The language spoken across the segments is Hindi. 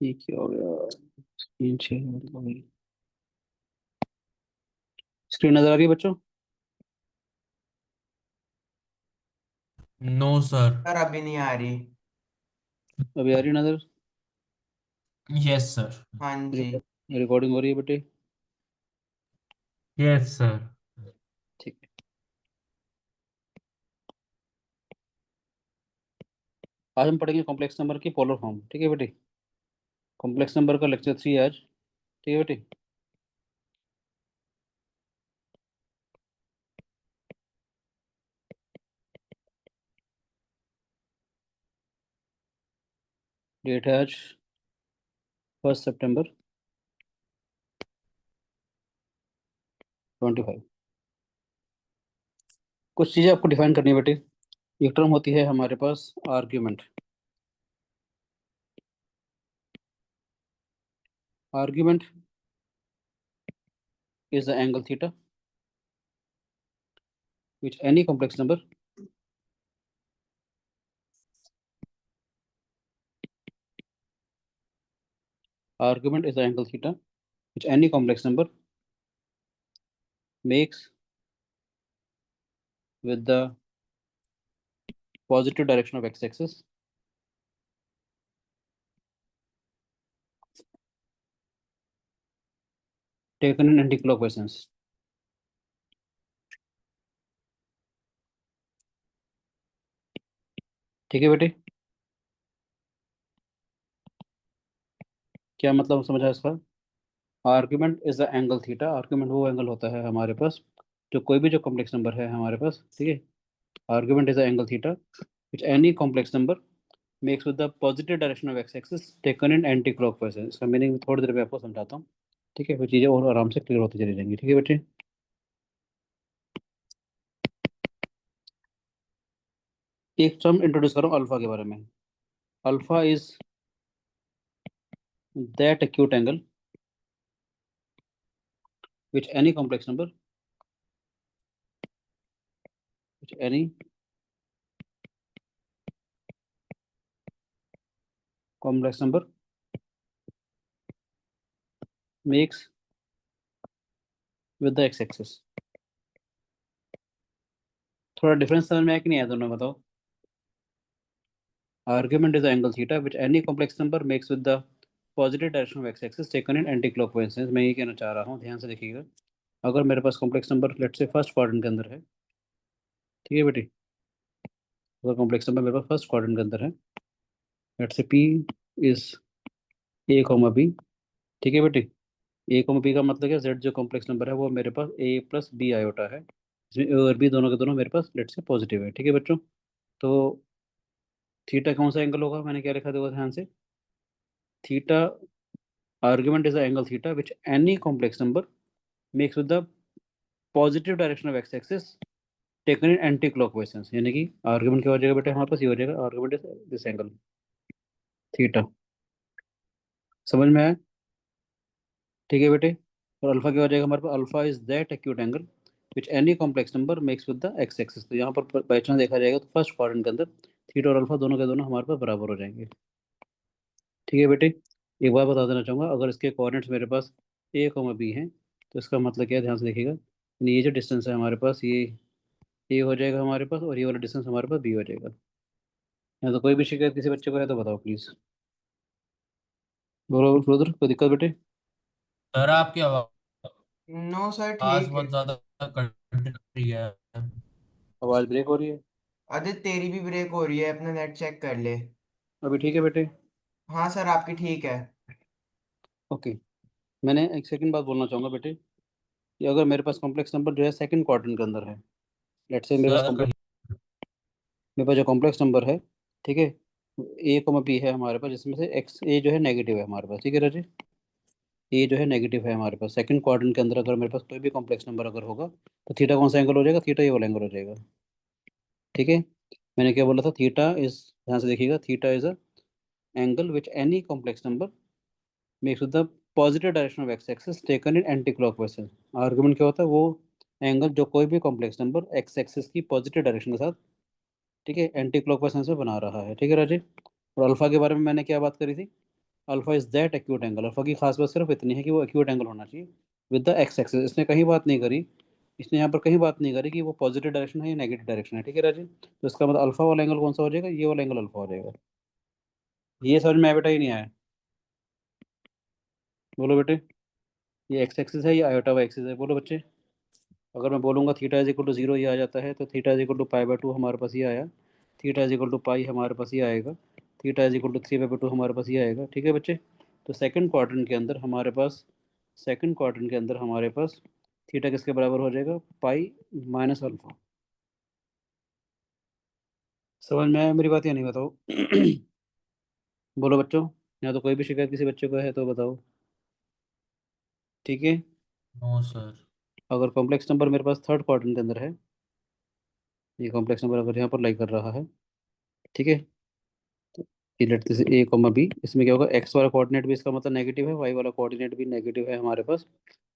ये क्या हो गया? 3 6 स्क्रीन नजर आ रही है बच्चों? No sir. सर अभी नहीं आ रही। अभी आ रही है नजर? Yes sir. हाँ जी। रिकॉर्डिंग हो रही है बेटे? Yes sir. ठीक है। आज हम पढ़ेंगे कॉम्प्लेक्स नंबर की पोलर फॉर्म। ठीक है बेटे? कॉम्प्लेक्स नंबर का लेक्चर 3 आज। ठीक है बेटे? डेट है आज 1 सितंबर 25। कुछ चीज़ें आपको डिफाइन करनी है बेटे। एक टर्म होती है हमारे पास argument. Argument is the angle theta which any complex number argument is the angle theta which any complex number makes with the positive direction of x-axis taken in anti-clockwise sense। ठीक है बेटे? क्या मतलब समझा इसका? Argument is the angle theta. Argument वो एंगल होता है हमारे पास जो कोई भी जो कॉम्प्लेक्स नंबर है हमारे पास। ठीक है? Argument is the angle theta which any complex number makes with the positive direction of x axis taken in anti clockwise. इसका मीनिंग थोड़ी देर में आपको समझाता हूँ। ठीक है? वो चीज़ें और आराम से क्लियर होती चली जाएंगी। ठीक है बेटे? एक टर्म इंट्रोड्यूस करो अल्फा के बारे में। Alpha is that acute angle which any complex number which any complex number makes with the x axis। थोड़ा डिफरेंस समझ में आया कि नहीं आया दोनों में बताओ? Argument is the angle theta which any complex number makes with the positive direction of x axis taken in anti clockwise sense. मैं ये कहना चाह रहा हूँ, ध्यान से देखिएगा। अगर मेरे पास कॉम्प्लेक्स नंबर लेट से फर्स्ट क्वाड्रेंट के अंदर है। ठीक है बेटी? अगर कॉम्प्लेक्स नंबर मेरे पास फर्स्ट क्वाड्रेंट के अंदर है, let say P is A comma B. ठीक है बेटी? ए कॉमा बी का मतलब क्या? जेड जो कॉम्प्लेक्स नंबर है वो मेरे पास ए प्लस बी आयोटा है, इसमें ए और बी दोनों के दोनों मेरे पास लेट से पॉजिटिव है। ठीक है बच्चों? तो थीटा कौन सा एंगल होगा? मैंने क्या लिखा देखो ध्यान से। Theta argument is the angle theta which any complex number makes with the positive direction of x axis taken in anti clockwise sense. यानी कि आर्ग्यूमेंट क्या हो जाएगा बेटे हमारे पास? ये हो जाएगा argument is this angle theta. समझ में आया? ठीक है बेटे? और अल्फा क्या हो जाएगा हमारे पास? Alpha is that acute angle which any complex number makes with the X axis. तो यहाँ पर बाई चांस देखा जाएगा तो फर्स्ट क्वाड्रेंट के अंदर थीटा और अल्फा दोनों के दोनों हमारे पास बराबर हो जाएंगे। ठीक है बेटे? एक बार बता देना चाहूंगा, अगर इसके कोऑर्डिनेट्स मेरे पास ए कॉमा बी हैं तो इसका मतलब क्या है? ध्यान से देखिएगा। यानी ये जो डिस्टेंस है हमारे पास ये ए हो जाएगा हमारे पास, और ये वाला डिस्टेंस हमारे पास बी हो जाएगा। या तो कोई भी शिकायत किसी बच्चे को है तो बताओ प्लीज। बोलो उधर कोई दिक्कत बेटे? सर आपकी नो सर आवाज ठीक है। बहुत ज्यादा कट रही है। आवाज़ ब्रेक हो रही है? आदित्य तेरी भी ब्रेक हो रही है, अपना नेट चेक कर ले। अभी ठीक है बेटे? हाँ सर आपकी ठीक है। ओके। मैंने एक सेकंड बात बोलना चाहूँगा बेटे कि अगर मेरे पास कॉम्प्लेक्स नंबर जो है सेकंड क्वाड्रेंट के अंदर है, लेट्स से सर कहीं मेरे पास जो कॉम्प्लेक्स नंबर है, ठीक है, ए कॉमा बी है हमारे पास, जिसमें से एक्स ए जो है नेगेटिव है हमारे पास। ठीक है राजे? ए जो है नेगेटिव है हमारे पास सेकंड क्वाड्रेंट के अंदर। अगर मेरे पास कोई भी कॉम्प्लेक्स नंबर अगर होगा तो थीटा कौन सा एंगल हो जाएगा? थीटा ये वाला एंगल हो जाएगा। ठीक है? मैंने क्या बोला था? थीटा इज, ध्यान से देखिएगा, theta is a angle which any complex number makes with the positive direction of x axis taken in anti clockwise. Argument क्या होता है? वो एंगल जो कोई भी कॉम्प्लेक्स नंबर एक्स एक्सिस की पॉजिटिव डायरेक्शन के साथ, ठीक है, एंटी क्लॉकवाइज में बना रहा है। ठीक है राजे? और अल्फा के बारे में मैंने क्या बात करी थी? Alpha is that acute angle, alpha की खास बात सिर्फ इतनी है कि वो एक्यूट एंगल होना चाहिए विद द एक्स एक्सिस। इसने कहीं बात नहीं करी, इसने यहाँ पर कहीं बात नहीं करी कि वो पॉजिटिव डायरेक्शन है या नेगेटिव डायरेक्शन है। ठीक है राजी, तो इसका मतलब अल्फा वाला एंगल कौन सा हो जाएगा, ये वाला एंगल अल्फा हो जाएगा। ये समझ में आया बेटा, ही नहीं आया? बोलो बेटे, ये एक्स एक्सिस है, ये आयोटा वाई एक्सिस है, बोलो बच्चे। अगर मैं बोलूँगा theta is equal to zero, ये आ जाता है, तो theta is equal to pi by two हमारे पास ये आया, theta is equal to pi हमारे पास ये आएगा, theta is equal to three by two हमारे पास ये आएगा। ठीक है बच्चे, तो सेकंड क्वाड्रेंट के अंदर हमारे पास, सेकंड क्वाड्रेंट के अंदर हमारे पास थीटा किसके बराबर हो जाएगा, पाई माइनस अल्फा। समझ में आया मेरी बात या नहीं, बताओ? बोलो बच्चों, या तो कोई भी शिकायत किसी बच्चे को है तो बताओ। ठीक है, नो सर। अगर कॉम्प्लेक्स नंबर मेरे पास थर्ड क्वाड्रेंट के अंदर है, ये कॉम्प्लेक्स नंबर अगर यहाँ पर लाई कर रहा है, ठीक है, ये let this A comma B, इसमें क्या होगा, एक्स वाला कोऑर्डिनेट भी इसका मतलब नेगेटिव है, वाई वाला कोऑर्डिनेट भी नेगेटिव है हमारे पास।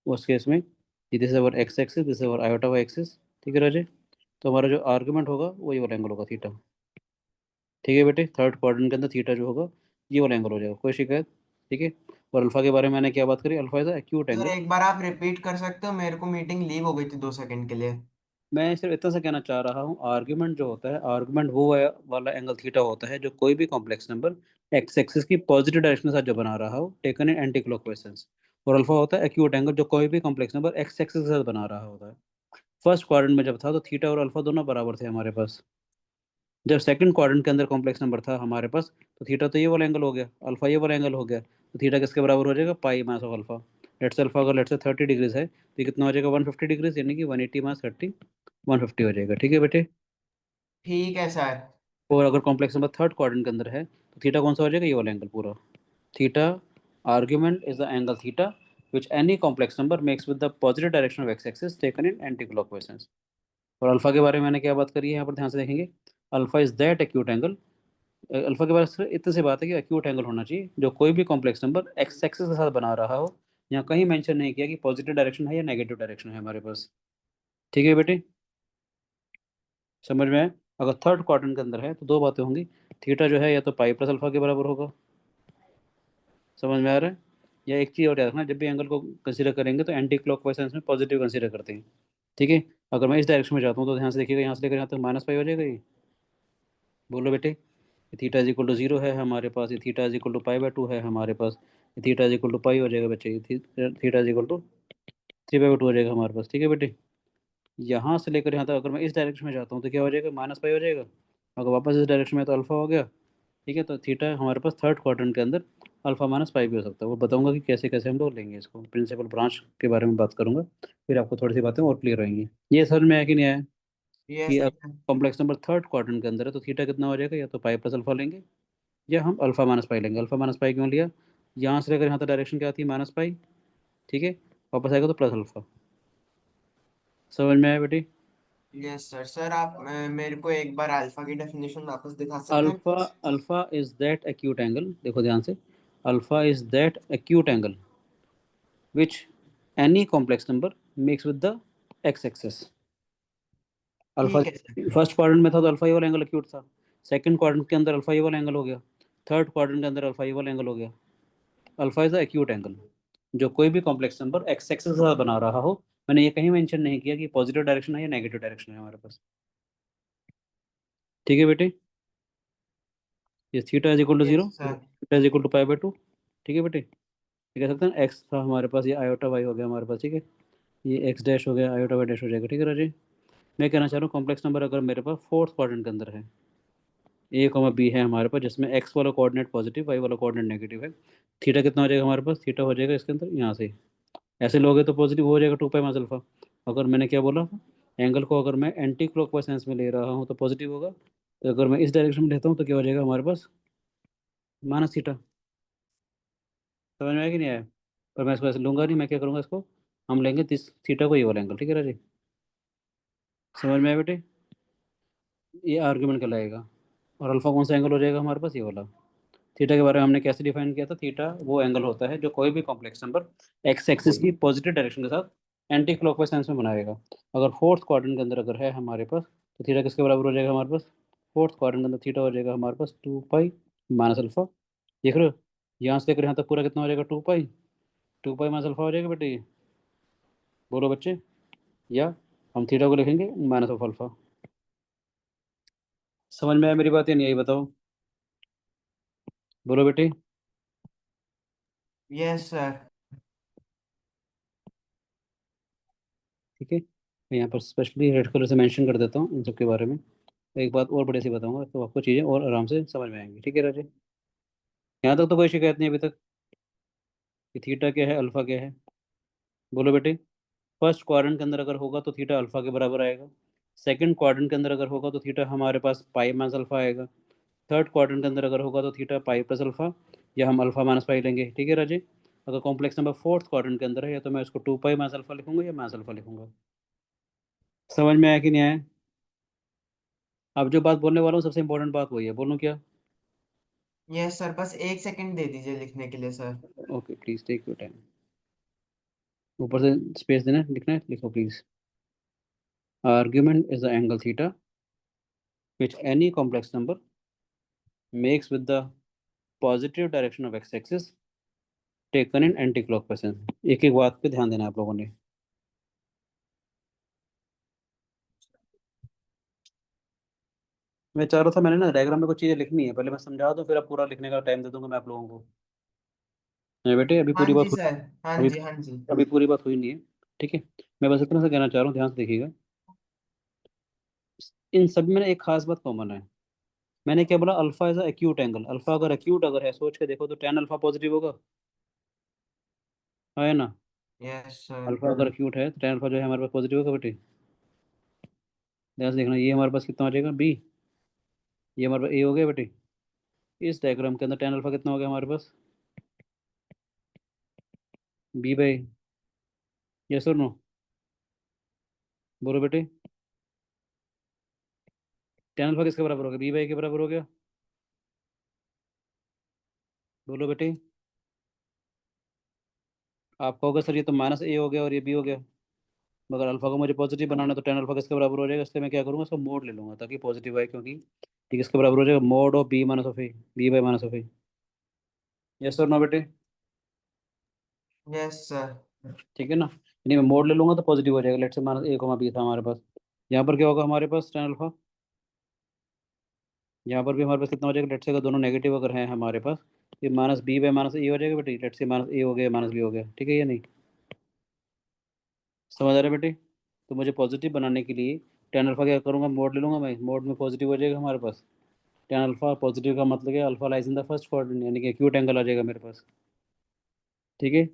उस केस में ये this is our X axis, this is our iota Y axis. ठीक है राजे, तो हमारा जो आर्गुमेंट होगा वो ये वाला एंगल होगा, थीटा। ठीक है बेटे, थर्ड क्वाड्रेंट के अंदर थीटा जो होगा ये वाला एंगल हो जाएगा, कोई शिकायत? ठीक है, और अल्फा के बारे में मैंने क्या बात करी, alpha is acute sir angle. एक बार आप रिपीट कर सकते हो, मेरे को मीटिंग लीव हो गई थी 2 सेकंड के लिए। मैं सिर्फ इतना सा कहना चाह रहा हूँ, आर्गुमेंट जो होता है, आर्गुमेंट वो वाला एंगल थीटा होता है जो कोई भी कॉम्प्लेक्स नंबर एक्स एक्सिस की पॉजिटिव डायरेक्शन के साथ जो बना रहा हो, taken in anti clockwise sense. और अल्फा होता है एक्यूट एंगल जो कोई भी कॉम्प्लेक्स नंबर एक्स एक्सिस के साथ बना रहा होता है। फर्स्ट क्वाड्रेंट में जब था तो थीटा और अल्फा दोनों बराबर थे हमारे पास। जब सेकंड क्वाड्रेंट के अंदर कॉम्प्लेक्स नंबर था हमारे पास, तो थीटा तो ये वाला एंगल हो गया, अल्फा ये वाला एंगल हो गया, तो थीटा किसके बराबर हो जाएगा, पाई minus of alpha. Let's say alpha अगर लेट्स से 30 डिग्रीज है, तो ये कितना हो जाएगा, 150 डिग्रीज, यानी कि 180 माइनस 30, 150 हो जाएगा। ठीक है बेटे, ठीक है सर। और अगर कॉम्प्लेक्स नंबर थर्ड क्वाड्रेंट के अंदर है तो थीटा कौन सा हो जाएगा, ये वाला एंगल पूरा। Theta argument is the angle theta which any complex number makes with the positive direction of x axis taken in anti clockwise sense. और अल्फा के बारे में मैंने क्या बात करी है यहाँ पर, ध्यान से देखेंगे, alpha is that acute angle. Alpha के बारे में सिर्फ इतनी सी बात है कि एक्यूट एंगल होना चाहिए जो कोई भी कॉम्प्लेक्स नंबर एक्स एक्सिस के साथ बना रहा हो। यहाँ कहीं मेंशन नहीं किया कि पॉजिटिव डायरेक्शन है या नेगेटिव डायरेक्शन है हमारे पास। ठीक है बेटे, समझ में आया? अगर थर्ड क्वाड्रेंट के अंदर है तो दो बातें होंगी, थीटा जो है या तो पाई प्लस अल्फा के बराबर होगा, समझ में आ रहा है? या एक चीज़ और याद रखना, जब भी एंगल को कंसीडर करेंगे तो एंटी क्लॉकवाइज सेंस में पॉजिटिव कंसीडर करते हैं। ठीक है, अगर मैं इस डायरेक्शन में जाता हूँ तो ध्यान से देखिएगा, यहाँ से लेकर यहाँ तक माइनस पाई हो जाएगा ये। बोलो बेटे, ये theta is equal to zero है हमारे पास, ये theta is equal to pi by two है हमारे पास, ये theta is equal to pi हो जाएगा बच्चे, ये theta is equal to three by two हो जाएगा हमारे पास। ठीक है बेटे, यहाँ से लेकर यहाँ तक अगर मैं इस डायरेक्शन में जाता हूँ तो क्या हो जाएगा, माइनस पाई हो जाएगा। अगर वापस इस डायरेक्शन में तो अल्फा हो गया। ठीक है, तो थीटा हमारे पास थर्ड क्वाड्रेंट के अंदर अल्फा माइनस पाई भी हो सकता है, वो बताऊंगा कि कैसे कैसे हम लोग लेंगे इसको, प्रिंसिपल ब्रांच के बारे में बात करूंगा, फिर आपको थोड़ी सी बातें और क्लियर होंगी। ये समझ में आया कि नहीं आया, कि yes sir. Complex number third quadrant के अंदर है तो थीटा कितना हो जाएगा, या तो पाई प्लस अल्फा लेंगे या हम अल्फा माइनस पाई लेंगे। अल्फा माइनस पाई क्यों लिया, यहाँ से लेकर यहाँ तक डायरेक्शन क्या आती है, माइनस पाई। ठीक है, वापस आएगा तो प्लस अल्फा। समझ में आया बेटी? Yes sir. सर आप मेरे को एक बार अल्फा की डेफिनेशन वापस दिखा सकते हैं? Alpha, alpha is that acute angle, देखो ध्यान से, alpha is that acute angle which any complex number makes with the X axis. Alpha ठीक है सर। फर्स्ट क्वाड्रेंट में था तो अल्फा ये वाला एंगल एक्यूट था, सेकंड क्वाड्रेंट के अंदर अल्फा ये वाला एंगल हो गया, थर्ड क्वाड्रेंट के अंदर अल्फा ये वाला एंगल हो गया। Alpha is the acute angle जो कोई भी कॉम्प्लेक्स नंबर एक्स एक्सिस के साथ बना रहा हो। मैंने ये कहीं मेंशन नहीं किया कि पॉजिटिव डायरेक्शन है या नेगेटिव डायरेक्शन है हमारे पास। ठीक है बेटे, ये theta is equal to yes zero, sir. Theta is equal to pi by two. ठीक है बेटे, ये कह सकते हैं एक्स था हमारे पास, ये आयोटा वाई हो गया हमारे पास। ठीक है, ये एक्स डैश हो गया, आयोटा वाई डैश हो जाएगा। ठीक है राजी, मैं कहना चाह रहा हूँ कॉम्प्लेक्स नंबर अगर मेरे पास फोर्थ क्वाड्रेंट के अंदर है, ए कॉमा बी है हमारे पास, जिसमें एक्स वाला कोऑर्डिनेट पॉजिटिव, वाई वाला कोऑर्डिनेट नेगेटिव है, थीटा कितना हो जाएगा हमारे पास, थीटा हो जाएगा इसके अंदर यहाँ से, ऐसे लोगे तो पॉजिटिव हो जाएगा टू पाई माइनस अल्फा। अगर मैंने क्या बोला, एंगल को अगर मैं एंटी क्लॉकवाइज सेंस में ले रहा हूँ तो पॉजिटिव होगा, तो अगर मैं इस डायरेक्शन में लेता हूँ तो क्या हो जाएगा हमारे पास, माइनस थीटा। समझ में आया कि नहीं आया? पर मैं इसको ऐसे लूंगा नहीं, मैं क्या करूँगा इसको, हम लेंगे दिस थीटा को ये वाला एंगल। ठीक है राजी, समझ में आया बेटे? ये आर्ग्यूमेंट कहलाएगा, और अल्फा कौन सा एंगल हो जाएगा हमारे पास, ये वाला। थीटा के बारे में हमने कैसे डिफाइन किया था, थीटा वो एंगल होता है जो कोई भी कॉम्प्लेक्स नंबर एक्स एक्सिस की पॉजिटिव डायरेक्शन के साथ एंटी क्लॉकवाइज सेंस में बनाएगा। अगर फोर्थ क्वाड्रेंट के अंदर अगर है हमारे पास, तो थीटा किसके बराबर हो जाएगा हमारे पास, फोर्थ क्वाड्रेंट के अंदर थीटा हो जाएगा हमारे पास टू पाई माइनस अल्फा। देख रहे हो, यहाँ से लेकर यहाँ तक पूरा कितना हो जाएगा 2 पाई, 2 पाई माइनस अल्फा हो जाएगा बेटे ये। बोलो बच्चे, या हम थीटा को लिखेंगे माइनस ऑफ अल्फा। समझ में आया मेरी बात या नहीं आई बताओ, बोलो बेटे। Yes sir. ठीक है, मैं यहाँ पर स्पेशली रेड कलर से मेंशन कर देता हूँ इन सब के बारे में। एक बात और बड़े से बताऊंगा तो आपको चीज़ें और आराम से समझ में आएंगी। ठीक है राजे, यहाँ तक तो कोई शिकायत नहीं अभी तक कि थीटा क्या है अल्फा क्या है। बोलो बेटे, फर्स्ट क्वाड्रेंट के अंदर अगर होगा तो थीटा अल्फा के बराबर आएगा। सेकंड क्वाड्रेंट के अंदर अगर होगा तो थीटा हमारे पास पाई माइनस अल्फा आएगा। थर्ड क्वाड्रेंट के अंदर अगर होगा तो थीटा पाई प्लस अल्फा, या हम अल्फा माइनस पाई लेंगे। ठीक है राजे, अगर कॉम्प्लेक्स नंबर फोर्थ क्वाड्रेंट के अंदर है या तो मैं इसको 2 पाई माइनस अल्फा लिखूंगा या माइनस अल्फा लिखूंगा। समझ में आया कि नहीं आया? अब जो बात बोलने वाला हूँ सबसे इंपॉर्टेंट बात वही है, बोलूँ क्या? यस सर, बस एक सेकंड दे दीजिए लिखने के लिए sir. Okay please take your time. ऊपर से स्पेस देना है, लिखना है, लिखो please. Argument is the angle theta which any complex number makes with the positive direction of x-axis taken in anti-clockwise sense। एक एक बात पे ध्यान देना है आप लोगों ने। मैं चाह रहा था, मैंने ना डायग्राम में कुछ चीजें लिखनी है, पहले मैं समझा दूं फिर आप पूरा लिखने का टाइम दे दूंगा मैं आप लोगों को। नहीं बेटे, अभी हाँ पूरी जी बात सर, हाँ अभी जी हाँ जी। अभी पूरी बात हुई नहीं है। ठीक है, मैं बस इतना सा कहना चाह रहा हूँ, ध्यान से देखिएगा। इन सब में ना एक खास बात कॉमन है। मैंने क्या बोला, alpha is acute angle. Alpha अगर एक्यूट अगर है, सोच के देखो तो टेन अल्फा पॉजिटिव होगा, है ना? Yes sir. अल्फा अगर एक्यूट है तो टेन अल्फा जो है हमारे पास पॉजिटिव होगा बेटे। ध्यान से देखना, ये हमारे पास कितना हो जाएगा बी, ये हमारे पास ए हो गया बेटे। इस डायग्राम के अंदर टेन अल्फा कितना हो गया हमारे पास, बी बाई, यस और नो? बोलो बेटे, टेन अल्फा किसके बराबर हो गया, बी बाई के बराबर हो गया। बोलो बेटे, आपका होगा सर ये तो माइनस ए हो गया और ये बी हो गया, मगर अल्फा को मुझे पॉजिटिव बनाना है तो टेन अल्फा किसके बराबर हो जाएगा, इसलिए मैं क्या करूँगा, इसका मोड ले लूंगा ताकि पॉजिटिव आए, क्योंकि ये किसके बराबर हो जाएगा, mod of B minus of A, B by minus of A. Yes और नो बेटे? Yes sir. ठीक है ना, यानी मैं मोड ले लूंगा तो पॉजिटिव हो जाएगा। लेट से माइनस ए कोमा बी था हमारे पास, यहाँ पर क्या होगा हमारे पास टेन अल्फा, यहाँ पर भी हमारे पास कितना हो जाएगा, लेट से अगर दोनों नेगेटिव अगर हैं हमारे पास, ये माइनस बी बाई माइनस ए हो जाएगा बेटे। लेट से माइनस ए हो गया माइनस बी हो गया, ठीक है या नहीं? समझ आ रहा है बेटे? तो मुझे पॉजिटिव बनाने के लिए टेन अल्फा क्या करूँगा, मोड ले लूंगा मैं, मोड में पॉजिटिव हो जाएगा हमारे पास। टेन अल्फा पॉजिटिव का मतलब क्या, alpha lies in the first quadrant, यानी कि एक्यूट एंगल आ जाएगा मेरे पास। ठीक है,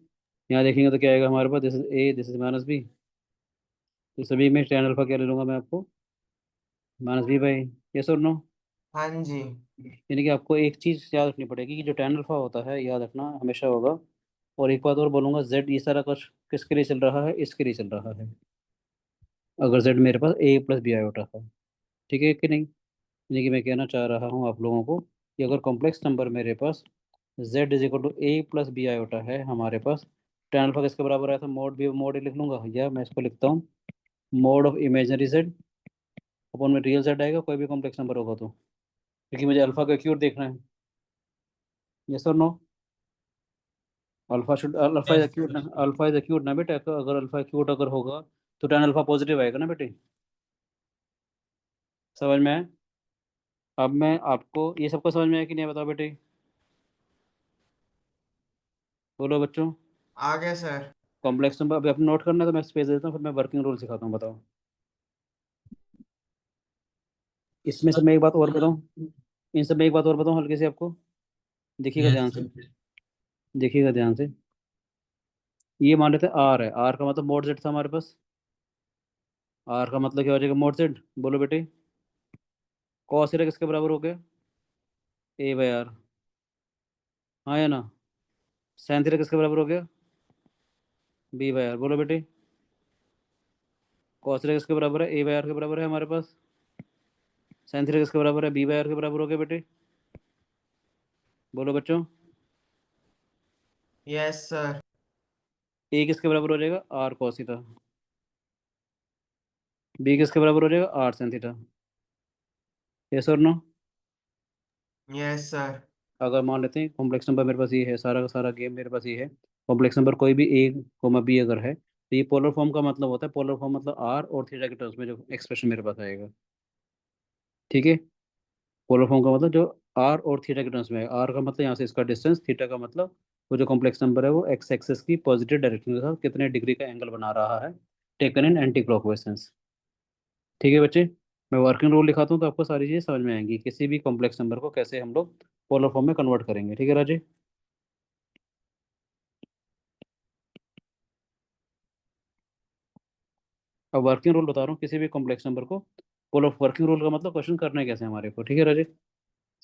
यहाँ देखेंगे तो क्या आएगा हमारे पास, this is A this is minus B, तो सभी में टेन अल्फा क्या ले लूंगा मैं आपको, माइनस बी बाई, यस और नो? हाँ जी। यानी कि आपको एक चीज़ याद रखनी पड़ेगी कि जो टेन अल्फा होता है याद रखना हमेशा होगा। और एक बात और बोलूंगा, जेड ये सारा कुछ किसके लिए चल रहा है, इसके लिए चल रहा है। अगर जेड मेरे पास ए प्लस बी आयोटा था, ठीक है कि नहीं? यानी कि मैं कहना चाह रहा हूँ आप लोगों को कि अगर कॉम्प्लेक्स नंबर मेरे पास Z is equal to A plus B iota है हमारे पास, टेन अल्फा किसके बराबर आया था, मोड बी मोड ए लिख लूंगा, या मैं इसको लिखता हूँ mode of imaginary z upon में रियल जेड आएगा, कोई भी कॉम्प्लेक्स नंबर होगा तो, क्योंकि मुझे अल्फा का एक्यूट देखना है। यस और no? Alpha should alpha is yes acute ना, अल्फा इज एक्यूट ना बेटा, अगर अल्फा एक्यूट अगर होगा तो टेन अल्फा पॉजिटिव आएगा ना बेटे। समझ में आया? अब मैं आपको ये सबको समझ में आया कि नहीं, बताओ बेटे, बोलो बच्चों। आ गया सर। कॉम्प्लेक्स नंबर अभी अपने नोट करना है तो मैं स्पेस देता हूँ, फिर मैं वर्किंग रूल सिखाता हूँ, बताओ। इसमें से मैं एक बात और बताऊँ, इन सब में एक बात और बताऊँ हल्की सी आपको, देखिएगा यस ध्यान से, सर। देखिएगा ध्यान से। ये मान लेते हैं आर है, आर का मतलब मोड जेड था हमारे पास, आर का मतलब क्या हो जाएगा, मोड जेड। बोलो बेटे, कॉस थीटा किसके बराबर हो गया, ए बाई आर, हाँ या ना? साइन थीटा किसके बराबर हो गया, बी बाई आर। बोलो बेटे, कॉस थीटा किसके बराबर है, ए बाई आर के बराबर है हमारे पास। साइन थीटा किसके बराबर है, बी बाई आर के बराबर हो गया बेटे। बोलो बच्चों, यस सर। ए किसके बराबर हो जाएगा, आर कॉस थीटा, बी किसके बराबर हो जाएगा, आर साइन थीटा। यस और नो? Yes sir. अगर मान लेते हैं कॉम्प्लेक्स नंबर मेरे पास ये है, सारा का सारा गेम मेरे पास ये है, कॉम्प्लेक्स नंबर कोई भी ए कोमा बी अगर है, तो ये पोलर फॉर्म का मतलब होता है, पोलर फॉर्म मतलब आर और थीटा के टर्म्स में जो एक्सप्रेशन मेरे पास आएगा। ठीक है, पोलर फॉर्म का मतलब जो आर और थीटा के टर्म्स में है, आर का मतलब यहाँ से इसका डिस्टेंस, थीटा का मतलब वो जो कॉम्प्लेक्स नंबर है वो एक्स एक्सिस की पॉजिटिव डायरेक्शन के साथ कितने डिग्री का एंगल बना रहा है, taken in anti clockwise sense. ठीक है बच्चे, मैं वर्किंग रूल लिखाता हूँ तो आपको सारी चीज़ें समझ में आएंगी, किसी भी कॉम्प्लेक्स नंबर को कैसे हम लोग पोलर फॉर्म में कन्वर्ट करेंगे। ठीक है राजे, अब वर्किंग रूल बता रहा हूँ किसी भी कॉम्प्लेक्स नंबर को पोलर, वर्किंग रूल का मतलब क्वेश्चन करना है कैसे हमारे को। ठीक है राजे,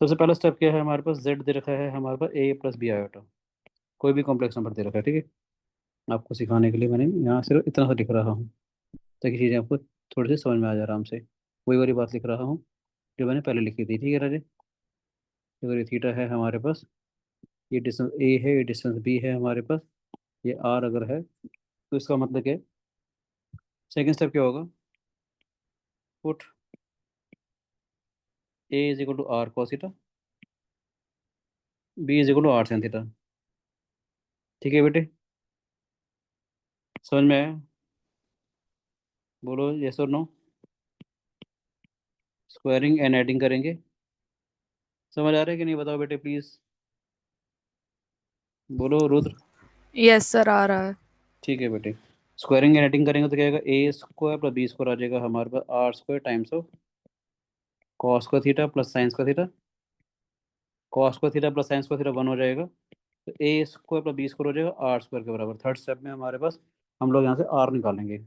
सबसे पहला स्टेप क्या है, हमारे पास जेड दे रखा है, हमारे पास ए प्लस बी आयोटा, कोई भी कॉम्प्लेक्स नंबर दे रखा है। ठीक है, आपको सिखाने के लिए मैंने यहाँ सिर्फ इतना सा लिख रहा हूँ ताकि चीज़ें आपको थोड़ी सी समझ में आ जाए आराम से, वही वाली बात लिख रहा हूँ जो मैंने पहले लिखी थी। ठीक है राजे, अगर ये थीटा है हमारे पास, ये डिस्टेंस ए है, ये डिस्टेंस बी है हमारे पास, ये आर अगर है, तो इसका मतलब क्या है, सेकेंड स्टेप क्या होगा, put A is equal to R cos theta, B is equal to R sine theta. ठीक है बेटे, समझ में आया, बोलो यस और नो। स्क्वायरिंग एंड एडिंग करेंगे, समझ आ रहा है कि नहीं, बताओ बेटे प्लीज, बोलो रुद्र। यस सर, आ रहा है। ठीक है बेटे, स्क्वायरिंग एंड एडिंग करेंगे तो क्या आएगा, A square plus B square आ जाएगा हमारे पास R square times of cos का थीटा प्लस साइंस का थीटा, कॉस का थीटा प्लस साइंस का थीटा 1 हो जाएगा, तो ए स्क्वायर प्लस बी स्क्वायर हो जाएगा आर स्क्वायर के बराबर। थर्ड स्टेप में हमारे पास हम लोग यहाँ से आर निकालेंगे,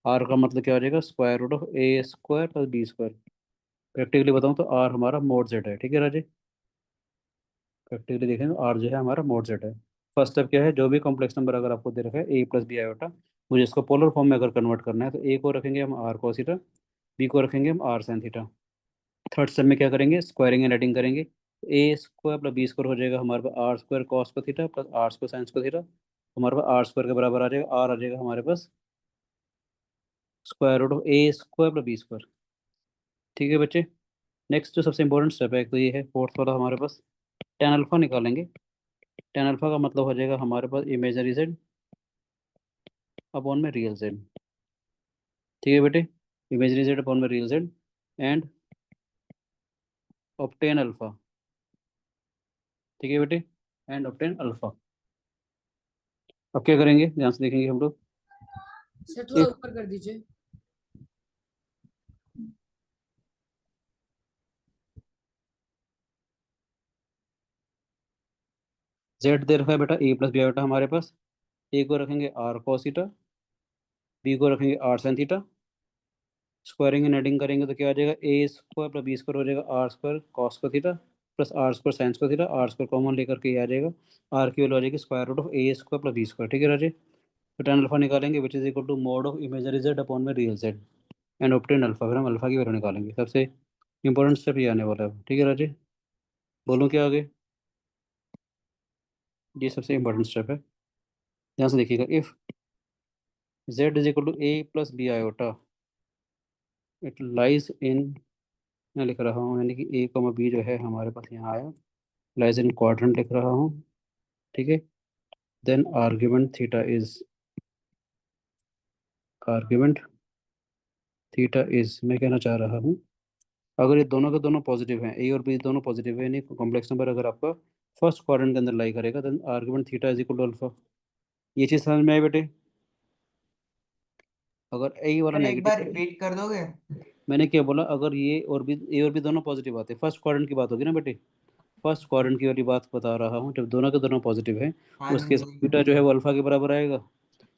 आर का मतलब क्या हो जाएगा, square root of A square plus B square. Practically बताऊँ तो आर हमारा मोड जेड है। ठीक है राजे, प्रैक्टिकली देखें तो आर जो है हमारा मोड जेड है। फर्स्ट स्टेप क्या है, जो भी कॉम्प्लेक्स नंबर अगर आपको दे रखा है ए प्लस बी आयोटा, मुझे इसको पोलर फॉर्म में अगर कन्वर्ट करना है तो ए को रखेंगे हम आर कोस थीटा, बी को रखेंगे हम R sine theta. Third step में क्या करेंगे, स्क्वायरिंग एंड एडिंग करेंगे, A square plus B square हो जाएगा हमारे पास आर स्क्वायर कॉस को theta plus R square sines को थीटा, हमारे पास आर स्क्वायर के बराबर आ जाएगा, आर आ जाएगा हमारे पास square root of A square plus B square. ठीक है बच्चे, नेक्स्ट जो सबसे इंपॉर्टेंट स्टेप है तो ये है फोर्थ वाला, हमारे पास टेन अल्फा निकालेंगे। टेन अल्फा का मतलब हो जाएगा हमारे पास इमेजरी जेड अपॉन में रियल जेड। ठीक है बेटे, इमेजरी जेड अपॉन में real Z and obtain alpha. ठीक है बेटे, एंड ऑब्टेन अल्फा। अब क्या करेंगे, ध्यान से देखेंगे हम लोग, सर थोड़ा इफ ऊपर कर दीजिए। जेड दे रखा है बेटा ए प्लस बी बेटा हमारे पास, ए को रखेंगे आर कॉस थीटा, बी को रखेंगे R sine theta, squaring and adding करेंगे तो क्या आ जाएगा, A square plus B square हो जाएगा आर स्क्वायर कॉस का theta plus R square sines का थीटा, आर स्क्वायर कॉमन लेकर के ये आ जाएगा, आर की वैल्यू आ जाएगी square root of A square plus B square. ठीक है राजे, तो टेन अल्फा निकालेंगे which is equal to mod of imaginary Z upon में real Z and obtain alpha, फिर हम अल्फा की वैल्यू निकालेंगे। सबसे इंपॉर्टेंट स्टेप ये आने वाला है। ठीक है राजे, बोलूँ क्या आगे, ये सबसे इंपॉर्टेंट स्टेप है, ध्यान से देखिएगा, if Z is equal to A plus B iota, it lies in, मैं लिख रहा हूँ यानी कि ए कॉमा बी जो है हमारे पास यहाँ आया, लाइज इन क्वाड्रेंट लिख रहा हूँ। ठीक है, then argument theta is, argument theta is, मैं कहना चाह रहा हूँ अगर ये दोनों के दोनों पॉजिटिव हैं, ए और बी दोनों पॉजिटिव है, यानी कॉम्प्लेक्स नंबर अगर आपका फर्स्ट क्वाड्रेंट के अंदर लाई करेगा, then argument theta is equal to alpha. ये चीज़ समझ में आई बेटे, अगर ए वाला सर एक बार नेगेटिव, रिपीट कर दोगे? मैंने क्या बोला, अगर ये और भी ए और बी दोनों पॉजिटिव आते हैं, फर्स्ट क्वाड्रेंट की बात होगी ना बेटे, फर्स्ट क्वाड्रेंट की वाली बात बता रहा हूँ, जब दोनों के दोनों पॉजिटिव हैं हाँ उसके जी। बीटा जो है वो अल्फा के बराबर आएगा,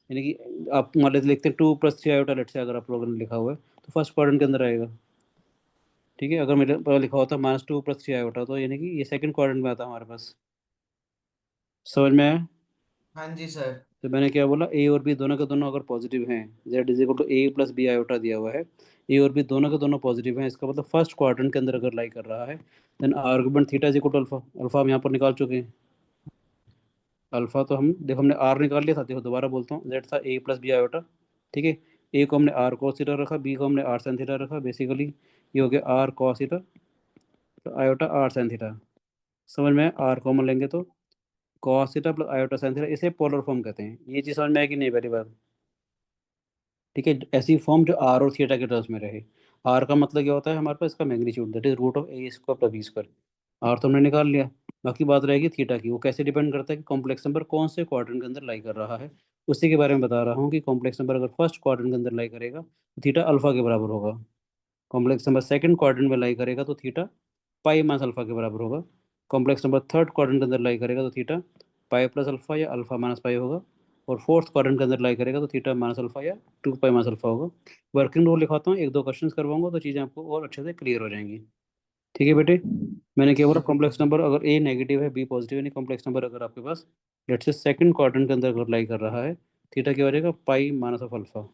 यानी कि आप मान लेते लिखते हैं 2 + 3 आयोटा, लेट से अगर आप लोगों ने लिखा हुआ है तो फर्स्ट क्वाड्रेंट के अंदर आएगा। ठीक है, अगर मेरे पास लिखा होता -2 + 3 आयोटा, तो यानी कि ये सेकंड क्वाड्रेंट में आता हमारे पास। समझ में आया, हाँ जी सर। तो मैंने क्या बोला, ए और बी दोनों के दोनों अगर पॉजिटिव हैं, Z is equal to A plus B iota दिया हुआ है, ए और बी दोनों के दोनों पॉजिटिव हैं, इसका मतलब फर्स्ट क्वाड्रेंट के अंदर अगर लाई कर रहा है, then argument theta is equal to alpha. Alpha हम यहाँ पर निकाल चुके हैं, अल्फा तो हम देखो हमने आर निकाल लिया था, देखो दोबारा बोलता हूँ, जेड था ए प्लस बी आयोटा। ठीक है, ए को हमने आर कॉस थीटा रखा, बी को हमने आर साइन थीटा रखा, बेसिकली ये हो गया आर कॉस थीटा तो आयोटा आर साइन थीटा। समझ में? आर कॉमन लेंगे तो cos theta plus iota sine theta, इसे पोलर फॉर्म कहते हैं। ये चीज़ समझ में आएगी नहीं पहली बार? ठीक है, ऐसी फॉर्म जो आर और थीटा के टर्म्स में रहे। आर का मतलब क्या होता है हमारे पास, इसका magnitude, that is root of A square plus B square. R तो हमने निकाल लिया, बाकी बात रहेगी थीटा की। वो कैसे डिपेंड करता है कि कॉम्प्लेक्स नंबर कौन से क्वाड्रेंट के अंदर लाई कर रहा है, उसी के बारे में बता रहा हूँ कि कॉम्प्लेक्स नंबर अगर फर्स्ट क्वाड्रेंट के अंदर लाई करेगा तो थीटा अल्फा के बराबर होगा। कॉम्प्लेक्स नंबर सेकंड क्वाड्रेंट में लाई करेगा तो थीटा पाई माइनस अल्फा के बराबर होगा। कॉम्प्लेक्स नंबर थर्ड क्वाड्रेंट के अंदर लाई करेगा तो थीटा पाई प्लस अल्फा या अल्फा माइनस पाई होगा। और फोर्थ क्वाड्रेंट के अंदर लाई करेगा तो थीटा माइनस अल्फा या 2 पाई माइनस अल्फा होगा। वर्किंग रूल लिखाता हूँ, एक दो क्वेश्चंस करवाऊंगा तो चीज़ें आपको और अच्छे से क्लियर हो जाएंगी। ठीक है बेटे, मैंने क्या बोला, कॉम्प्लेक्स नंबर अगर ए नेगेटिव है बी पॉजिटिव है, नहीं कॉम्प्लेक्स नंबर अगर आपके पास लेट्स से सेकंड क्वाड्रेंट के अंदर अगर लाई कर रहा है, थीटा क्या हो जाएगा, पाई माइनस ऑफ अल्फा।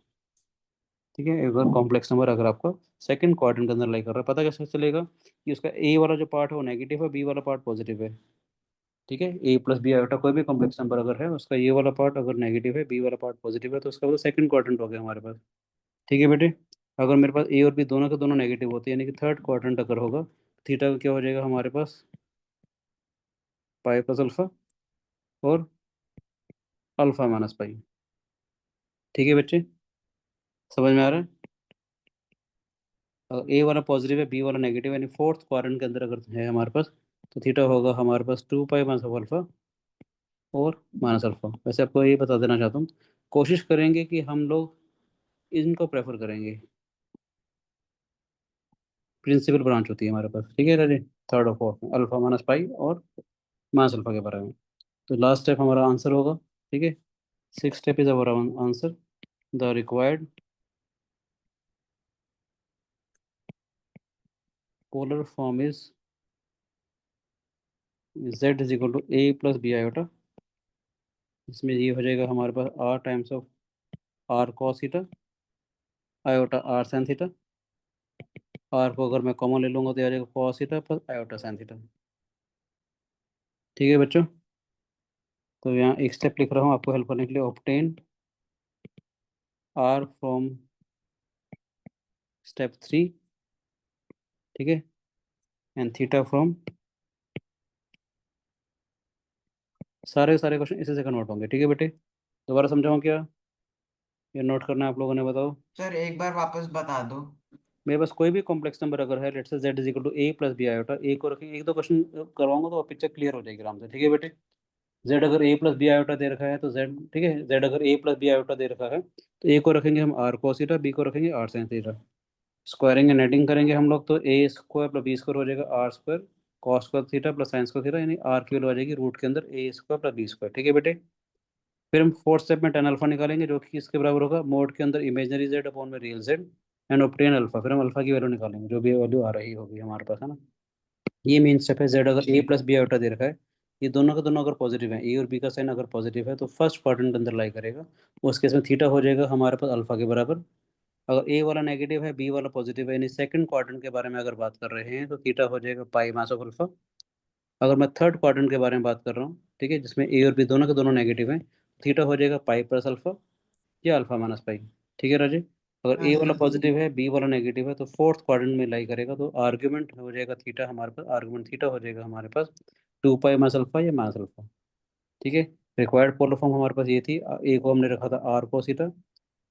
ठीक है, एक बार कॉम्प्लेक्स नंबर अगर आपका सेकंड क्वाड्रेंट के अंदर लाई कर रहा है, पता कैसे चलेगा कि उसका ए वाला जो पार्ट है वो नेगेटिव है, बी वाला पार्ट पॉजिटिव है। ठीक है, ए प्लस बी आयोटा कोई भी कॉम्प्लेक्स नंबर अगर है, उसका ये वाला पार्ट अगर नेगेटिव है, बी वाला पार्ट पॉजिटिव है, तो उसका वो सेकंड क्वाड्रेंट हो गया हमारे पास। ठीक है बेटे, अगर मेरे पास ए और बी दोनों के दोनों नेगेटिव होते हैं, यानी कि थर्ड क्वाड्रेंट अगर होगा, थीटा क्या हो जाएगा हमारे पास, पाई प्लस अल्फा और अल्फा माइनस पाई। ठीक है बच्चे, समझ में आ रहा है? अगर ए वाला पॉजिटिव है बी वाला नेगेटिव है, यानी फोर्थ क्वाड्रेंट के अंदर अगर है हमारे पास, तो थीटा होगा हमारे पास 2 पाई माइनस ऑफ अल्फा और माइनस अल्फा। वैसे आपको ये बता देना चाहता हूँ, कोशिश करेंगे कि हम लोग इनको प्रेफर करेंगे। प्रिंसिपल ब्रांच होती है हमारे पास, ठीक है राजे, थर्ड और फोर्थ में अल्फा माइनस पाई और माइनस अल्फा के बारे में। तो लास्ट स्टेप हमारा आंसर होगा। ठीक है, six step is our answer. The required polar form is z is equal to A plus B iota. इसमें ये हो जाएगा हमारे पास r times of r cos theta iota r sin theta. r को अगर मैं कॉमन ले लूंगा तो आ जाएगा cos theta plus iota sin theta. ठीक है बच्चों, तो यहाँ एक स्टेप लिख रहा हूँ आपको हेल्प करने के लिए, ऑब्टेन r फ्रॉम स्टेप 3। ठीक है, एंड थीटा फ्रॉम, सारे सारे क्वेश्चन इसी से कन्वर्ट होंगे। ठीक है बेटे, दोबारा समझाऊँ क्या, ये नोट करना है आप लोगों ने, बताओ। सर एक बार वापस बता दो। मेरे पास कोई भी कॉम्प्लेक्स नंबर अगर है, let's say z is equal to A plus B iota, ए को रखेंगे, एक दो क्वेश्चन करवाऊंगा तो पिक्चर क्लियर हो जाएगी आराम से। ठीक है बेटे, z अगर ए प्लस बी आयोटा दे रखा है तो z, ठीक है, z अगर ए प्लस बी आयोटा दे रखा है तो ए को रखेंगे हम आर cos थीटा, बी को रखेंगे r sin theta. Squaring and netting करेंगे हम लोग तो ए स्क्वायर प्लस बी स्क्वायर हो जाएगा are square cos square theta plus sine square theta, यानी आर की वैल्यू आ जाएगी रूट के अंदर a square plus B square. ठीक है बेटे, फिर हम फोर्थ स्टेप में tan अल्फा निकालेंगे जो कि इसके बराबर होगा मोड के अंदर इमेजनरी जेड अपॉन में real Z and obtain alpha. फिर हम अल्फा की वैल्यू निकालेंगे जो भी वैल्यू आ रही होगी हमारे पास, है ना। ये मेन स्टेप है। जेड अगर ए प्लस बी आयोटा दे रखा है, ये दोनों के दोनों अगर पॉजिटिव है, ए और बी का साइन अगर पॉजिटिव है तो फर्स्ट क्वाड्रेंट के अंदर लाई करेगा। उस केस में थीटा हो जाएगा हमारे पास अल्फा के बराबर। अगर ए वाला नेगेटिव है बी वाला पॉजिटिव है, यानी सेकंड क्वाड्रेंट के बारे में अगर बात कर रहे हैं, तो थीटा हो जाएगा पाई मास ऑफ अल्फा। अगर मैं थर्ड क्वाड्रेंट के बारे में बात कर रहा हूँ, ठीक है, जिसमें ए और बी दोनों के दोनों नेगेटिव हैं, थीटा हो जाएगा पाई प्लस अल्फा या अल्फा माइनस पाई। ठीक है राजे, अगर हाँ ए वाला सर। पॉजिटिव है बी वाला नेगेटिव है तो फोर्थ क्वाड्रेंट में लाई करेगा, तो आर्ग्यूमेंट हो जाएगा थीटा हमारे पास, आर्ग्यूमेंट थीटा हो जाएगा हमारे पास 2 पाई माइनस अल्फा या माइनस अल्फा। ठीक है, रिक्वायर्ड पोलर फॉर्म हमारे पास ये थी। ए को हमने रखा था आर cos थीटा,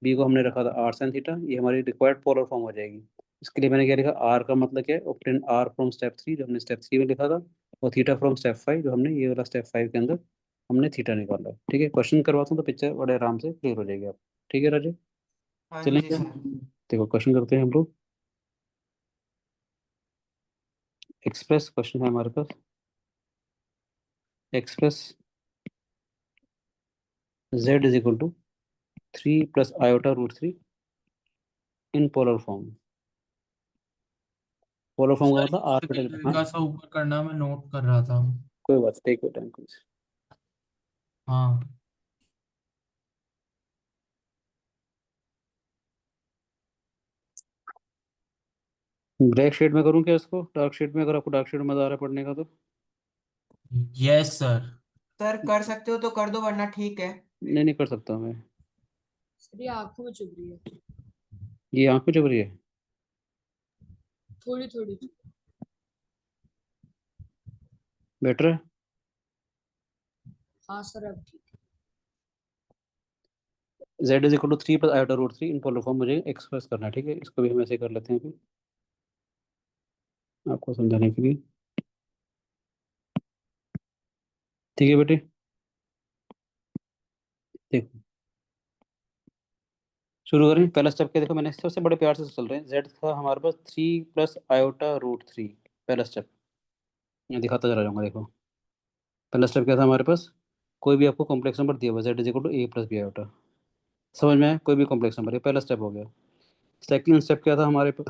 बी को हमने रखा था आर sin थीटा, ये हमारी रिक्वायर्ड पोलर फॉर्म हो जाएगी। इसके लिए मैंने क्या लिखा, आर का मतलब क्या है, ऑब्टेन आर फ्रॉम स्टेप 3 जो हमने स्टेप 3 में लिखा था, और थीटा फ्रॉम स्टेप 5 जो हमने ये वाला स्टेप 5 के अंदर हमने थीटा निकाला। ठीक है, क्वेश्चन करवाता हूँ तो पिक्चर बड़े आराम से क्लियर हो जाएगी आप। ठीक है राजे, हाँ जी चलेंगे। सर। देखो क्वेश्चन करते हैं हम लोग। एक्सप्रेस क्वेश्चन है हमारे पास, express z is equal to 3 + i√3 in polar form. Polar form का सर मतलब एक आर सेकंड बेटा, हाँ हल्का सा ऊपर करना, मैं नोट कर रहा था। कोई बात, टेक योर टाइम प्लीज। हाँ। ब्लैक शेड में करूँ क्या इसको, डार्क शेड में, अगर आपको डार्क शेड में मजा आ रहा है पढ़ने का तो। Yes sir. सर कर सकते हो तो कर दो वरना ठीक है। नहीं नहीं कर सकता मैं। सर ये आंखों में चुभ रही है, ये आँख में चुभ रही है। थोड़ी थोड़ी। बेटर है? हाँ सर अब ठीक है। z is equal to 3 plus iota root 3 in polar form मुझे एक्सप्रेस करना है, ठीक है। इसको भी हम ऐसे कर लेते हैं अभी आपको समझाने के लिए, ठीक है बेटे। देखो शुरू करें, पहला स्टेप क्या, देखो मैंने सबसे बड़े प्यार से चल रहे हैं, z था हमारे पास 3 प्लस आयोटा रूट 3, पहला स्टेप मैं दिखाता चला जाऊंगा। देखो पहला स्टेप क्या था हमारे पास, कोई भी आपको कॉम्प्लेक्स नंबर दिया हुआ z is equal to a plus B iota, समझ में आया, कोई भी कॉम्प्लेक्स नंबर, ये पहला स्टेप हो गया। सेकंड स्टेप क्या था हमारे पास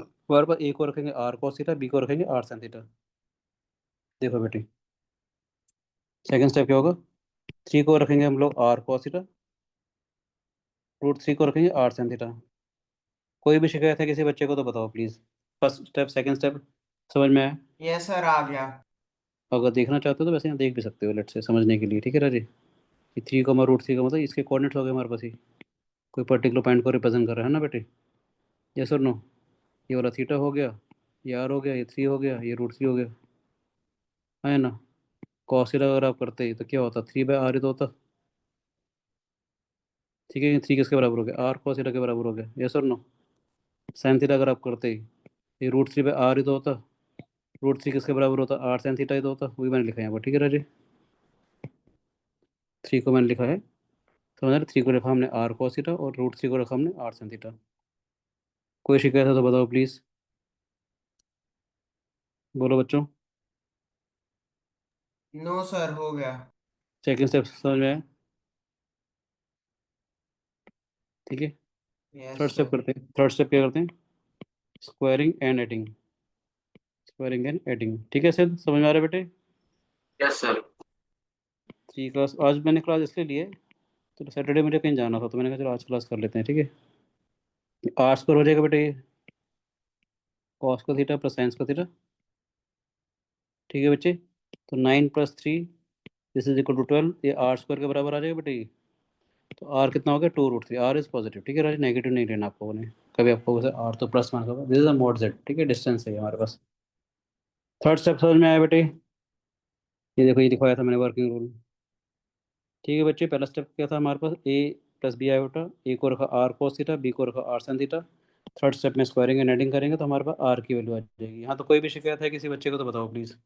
a को रखेंगे r cos थीटा, b को रखेंगे r sin थीटा। देखो बेटे सेकंड स्टेप क्या होगा, 3 को रखेंगे हम लोग r cos थीटा, रूट 3 को रखेंगे r sin थीटा। कोई भी शिकायत है किसी बच्चे को तो बताओ please. First step second step समझ में आया? यस सर आ गया। अगर देखना चाहते हो तो वैसे यहाँ देख भी सकते हो, लेट से समझने के लिए, ठीक है राजी। ये 3 को रूट 3 का मतलब इसके कोऑर्डिनेट्स हो गए हमारे पास ही, कोई पर्टिकुलर पॉइंट को रिप्रेजेंट कर रहा है ना बेटे, यस और नो। ये वाला थीटा हो गया, ये आर हो गया, ये 3 हो गया, ये रूट 3 हो गया, है ना। कॉस थीटा अगर आप करते ही तो क्या होता, 3/r ही तो होता, ठीक है। 3 किसके बराबर हो गया, आर कॉस थीटा के बराबर हो गया, यस और नो। साइन थीटा अगर आप करते ही ये रूट 3/r ही तो होता, रूट 3 किसके बराबर होता, आर साइन थीटा ही तो होता, वही मैंने लिखा है यहाँ पर, ठीक है राजी। 3 को मैंने लिखा है, समझ रहे, 3 को रखा हमने आर कॉस थीटा और रूट 3 को रखा हमने आर साइन थीटा। कोई शिकायत है तो बताओ प्लीज, बोलो बच्चों। नो सर हो गया। सेकंड स्टेप समझ में आया, ठीक है। Yes third step sir. करते हैं, थर्ड स्टेप क्या करते हैं, squaring and adding, squaring and adding, ठीक है सर, समझ में आ रहा है बेटे। Yes sir. ठीक है, आज मैंने क्लास इसलिए ली है, तो सैटरडे मुझे कहीं जाना था तो मैंने कहा चलो आज क्लास कर लेते हैं, ठीक है। आर स्क्वायर हो जाएगा बेटे, ये कॉस का थीटा प्लस साइंस का थीटा, ठीक है बच्चे। तो 9 + 3 दिस इज इक्वल टू 12, ये आर स्क्वायर के बराबर आ जाएगा बेटे ये। तो आर कितना हो गया, 2√3, आर इज पॉजिटिव, ठीक है राज, नेगेटिव नहीं लेना आपको ने कभी, आपको आर तो प्लस मार्क होगा, this is a mod Z, ठीक है, डिस्टेंस है हमारे पास। थर्ड स्टेप समझ में आया बेटे, ये देखो ये दिखाया था मैंने वर्किंग रूल, ठीक है बच्चे। पहला स्टेप क्या था हमारे पास, a प्लस बी आयोटा, ए को रखा आर कोस थीटा, बी को रखा r sine theta. Third step में स्क्वायरिंग एंड एडिंग करेंगे तो हमारे पास आर की वैल्यू आ जाएगी। यहाँ तो कोई भी शिकायत है किसी बच्चे को तो बताओ प्लीज,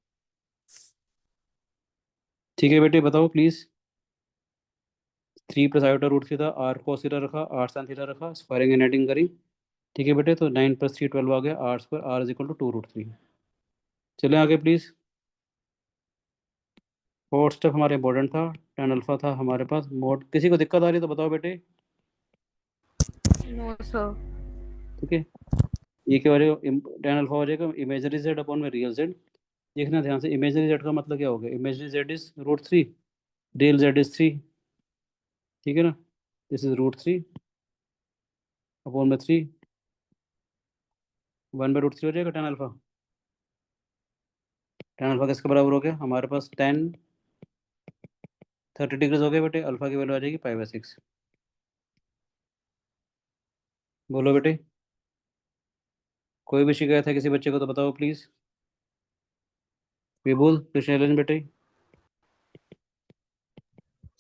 ठीक है बेटे बताओ please. 3 plus iota root theta, r cos theta रखा, आर साइन थीटा रखा, स्क्वायरिंग एंड एडिंग करी, ठीक है बेटे। तो 9 + 3 12 आ गया, r square, r is equal to 2√3। चलें आगे प्लीज। फोर्थ स्टेप हमारे इंपॉर्टेंट था, tan अल्फा था हमारे पास मोड, किसी को दिक्कत आ रही है तो बताओ बेटे, नो सर। ठीक है। ये क्या हो जाएगा, tan अल्फा हो जाएगा इमेजरी जेड अपॉन में रियल जेड। देखना ध्यान से, इमेजरी जेड का मतलब क्या हो गया, imagery Z is √3, real Z is 3, ठीक है ना। दिस इज √3 अपॉन में 3, 1/√3 हो जाएगा tan अल्फा। tan अल्फा किसके बराबर हो गया हमारे पास, tan 30 डिग्रीज हो गए बेटे, अल्फा की वैल्यू आ जाएगी π/6। बोलो बेटे, कोई भी शिकायत है किसी बच्चे को तो बताओ प्लीज। विपुल कृष्ण बेटे,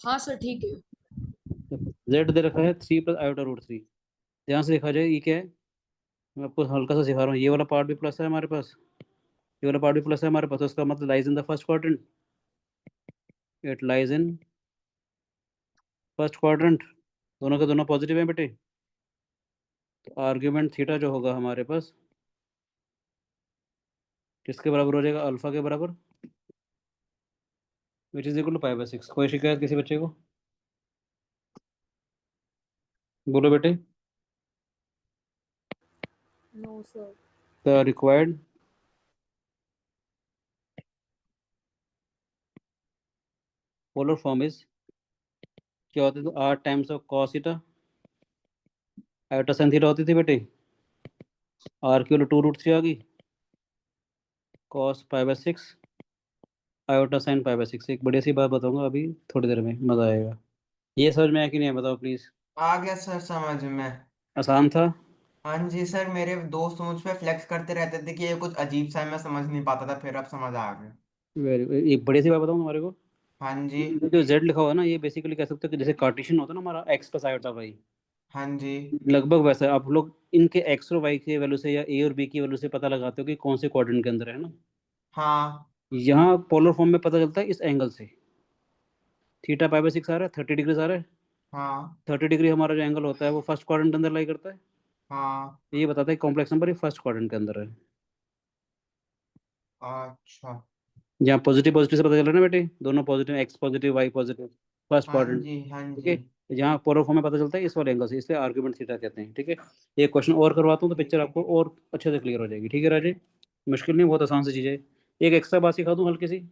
हाँ सर ठीक है। जेड दे रखा है 3 + आयोटा रूट 3, ध्यान से देखा जाए ये क्या है, मैं आपको हल्का सा सिखा रहा हूँ, ये वाला पार्ट भी प्लस है हमारे पास, ये वाला पार्ट भी प्लस है हमारे पास, तो इसका मतलब lies in the first quadrant, it lies in first quadrant, दोनों के दोनों पॉजिटिव हैं बेटे। तो आर्ग्यूमेंट थीटा जो होगा हमारे पास किसके बराबर हो जाएगा, अल्फा के बराबर, विच इज इक्वल टू π/6। कोई शिकायत किसी बच्चे को, बोलो बेटे। No sir. The required polar form is, क्या होती थी, r times of cos theta, iota sin theta होती थी बेटे, r की वैल्यू 2√3 आ गई, cos π/6, आयोटा sin π/6। एक बढ़िया सी बात बताऊंगा अभी थोड़ी देर में, मजा आएगा। ये समझ में आया कि नहीं है बताओ प्लीज, आ गया सर समझ में। आसान था। हाँ जी सर, मेरे दोस्त मुझ पे फ्लेक्स करते रहते थे कि ये कुछ अजीब सा है, मैं समझ नहीं पाता था, फिर अब समझ आ गया। वेरी, एक बड़ी सी बात बताऊँ तुम्हारे को। हाँ जी। ये जो जेड लिखा हुआ है ना, ये बेसिकली कह सकते हो कि जैसे कार्टेशियन होता है ना हमारा एक्स प्लस आयोटा वाई, हाँ जी। लगभग वैसा है। आप लोग इनके एक्स और वाई की वैल्यू से या ए और बी की वैल्यू से पता लगाते हो कि कौन से क्वाड्रेंट के अंदर है ना। हाँ। यहाँ पोलर फॉर्म में पता चलता है इस एंगल से। थीटा पाई बाई सिक्स आ रहा है, 30 डिग्री आ रहा है। हाँ। 30 डिग्री हमारा जो एंगल होता है वो फर्स्ट क्वाड्रेंट के अंदर लाई करता है। हाँ। तो ये बताता है कॉम्प्लेक्स नंबर ये फर्स्ट क्वाड्रेंट के अंदर है। अच्छा। जहाँ पॉजिटिव पॉजिटिव से पता चल रहा है ना बेटे, दोनों positive, x positive y positive, first हाँ क्वाड्रेंट। जी। हाँ ठीक जी। है, जहाँ पोलर फॉर्म में पता चलता है इस वाले एंगल से, इसलिए आर्ग्यूमेंट थीटा कहते हैं। ठीक है, एक क्वेश्चन और करवाता हूँ तो पिक्चर ठीक है। आपको और अच्छे से क्लियर हो जाएगी। ठीक है राजे, मुश्किल नहीं, बहुत आसान सी चीज़ है। एक एक्स्ट्रा बात सिखा दूँ हल्की सी।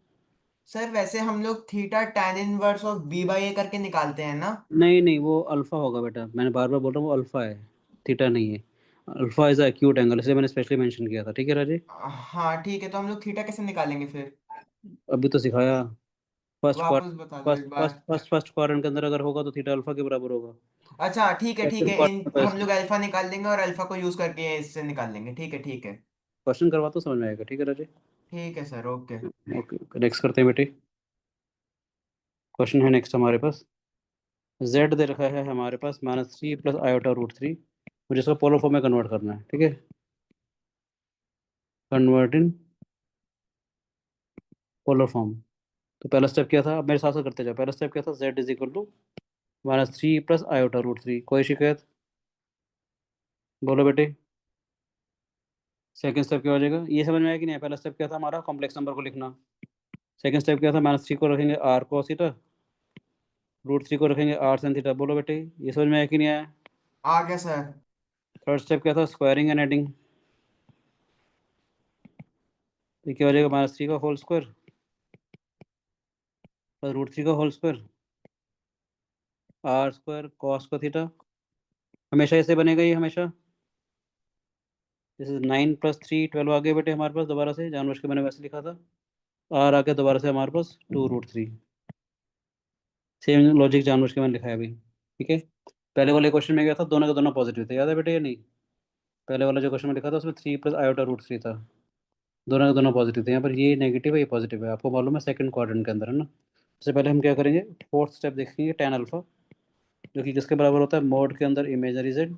सर वैसे हम लोग theta tan inverse of B by A करके निकालते हैं ना? नहीं नहीं, वो अल्फा होगा बेटा, मैंने बार बार बोल रहा हूँ वो अल्फा है, थीटा नहीं है। अल्फा इज एक्यूट एंगल, इसलिए मैंने स्पेशली मेंशन किया था। ठीक है राजे, हाँ ठीक है, तो हम लोग थीटा कैसे निकालेंगे फिर? अभी तो सिखाया। फर्स्ट क्वार वापस बता दो फर्स्ट एक फर्स्ट बार। फर्स्ट फर्स्ट क्वाड्रेंट के अंदर अगर होगा तो थीटा अल्फा के बराबर होगा। अच्छा ठीक सेकंड है, इन हम क्वाड्रेंट, लोग अल्फा निकाल लेंगे और अल्फा को यूज करके इससे निकाल लेंगे। ठीक है ठीक है। क्वेश्चन करवा तो समझ में आएगा। ठीक है राजे, ठीक है सर, ओके। ओके नेक्स्ट करते हैं बेटे। क्वेश्चन है नेक्स्ट हमारे पास, z दे रखा है हमारे पास -3 प्लस आयोटा रूट थ्री, मुझे इसको पोलर फॉर्म में कन्वर्ट करना है। ठीक है, कन्वर्ट इन पोलर फॉर्म। तो पहला स्टेप क्या था, अब मेरे साथ साथ करते जाओ। पहला स्टेप क्या था, z is equal to -3 plus iota root three, कोई शिकायत? बोलो बेटे। सेकंड स्टेप क्या हो जाएगा, ये समझ में आया कि नहीं? पहला स्टेप क्या था हमारा, कॉम्प्लेक्स नंबर को लिखना। सेकंड स्टेप क्या था, -3 को रखेंगे r cos theta, root three को रखेंगे आर sin थीटा। बोलो बेटे, ये समझ में आया कि नहीं आया? आ गया सर। थर्ड स्टेप क्या था, स्क्वायरिंग एंड एडिंग। ये क्या हो जाएगा, -3 का whole square plus root three का whole square, R square cos का थीटा। हमेशा ऐसे बनेगा ये, हमेशा। जैसे 9 + 3 12 आ गए बेटे हमारे पास, दोबारा से जानबूझ के मैंने वैसे लिखा था। आर आ गया दोबारा से हमारे पास 2√3, सेम लॉजिक जानबूझ के मैंने लिखा है अभी। ठीक है, पहले वाले क्वेश्चन में क्या था, दोनों के दोनों पॉजिटिव थे, याद है बेटे या नहीं? पहले वाला जो क्वेश्चन में लिखा था उसमें 3 प्लस आयोटा रूट थ्री था, दोनों के दोनों पॉजिटिव थे। यहाँ पर ये नेगेटिव है ये पॉजिटिव है, आपको मालूम है सेकंड क्वाड्रेंट के अंदर है ना। सबसे पहले हम क्या करेंगे, फोर्थ स्टेप देखेंगे, tan अल्फा, जो कि किसके बराबर होता है, मोड के अंदर इमेजरी जेड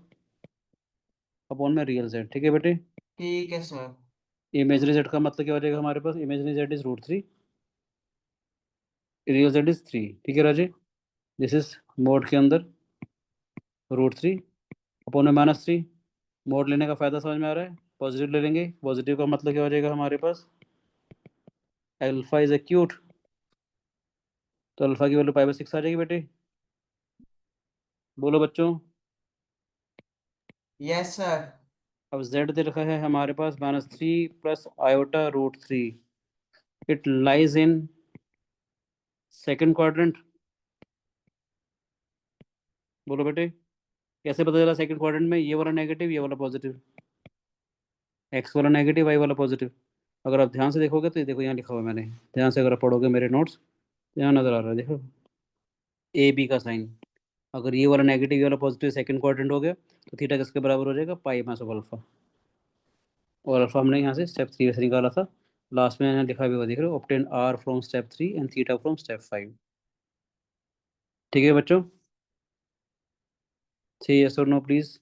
अपॉन में रियल जेड। ठीक है बेटे, ठीक है सर। इमेजरी जेड का मतलब क्या हो जाएगा हमारे पास, imaginary Z is root three, real Z is three. ठीक है राजे, दिस इज मोड के अंदर √3 अपॉन में -3। मोड लेने का फायदा समझ में आ रहा है, पॉजिटिव ले लेंगे, पॉजिटिव का मतलब क्या हो जाएगा हमारे पास, अल्फा इज एक्यूट, तो अल्फा की वैल्यू पाई/6 आ जाएगी बेटे। बोलो बच्चों। Yes sir. अब z दे रखा है हमारे पास -3 plus iota root three, it lies in second quadrant. बोलो बेटे, कैसे पता चला सेकंड क्वाड्रेंट में, ये वाला नेगेटिव ये वाला पॉजिटिव, एक्स वाला नेगेटिव वाई वाला पॉजिटिव। अगर आप ध्यान से देखोगे तो ये देखो यहाँ लिखा हुआ है मैंने, ध्यान से अगर आप पढ़ोगे मेरे नोट्स, यहाँ नजर आ रहा है देखो, ए बी का साइन। अगर ये वाला नेगेटिव ये वाला पॉजिटिव सेकंड क्वाड्रेंट हो गया तो थीटा किसके बराबर हो जाएगा, पाई मास ऑफ अल्फा। और अल्फा हमने यहाँ से स्टेप 3 से निकाला था, लास्ट में मैंने लिखा भी हुआ देख रहे हो, obtain r from step 3 and theta from step 5। ठीक है बच्चों, से यस और no please.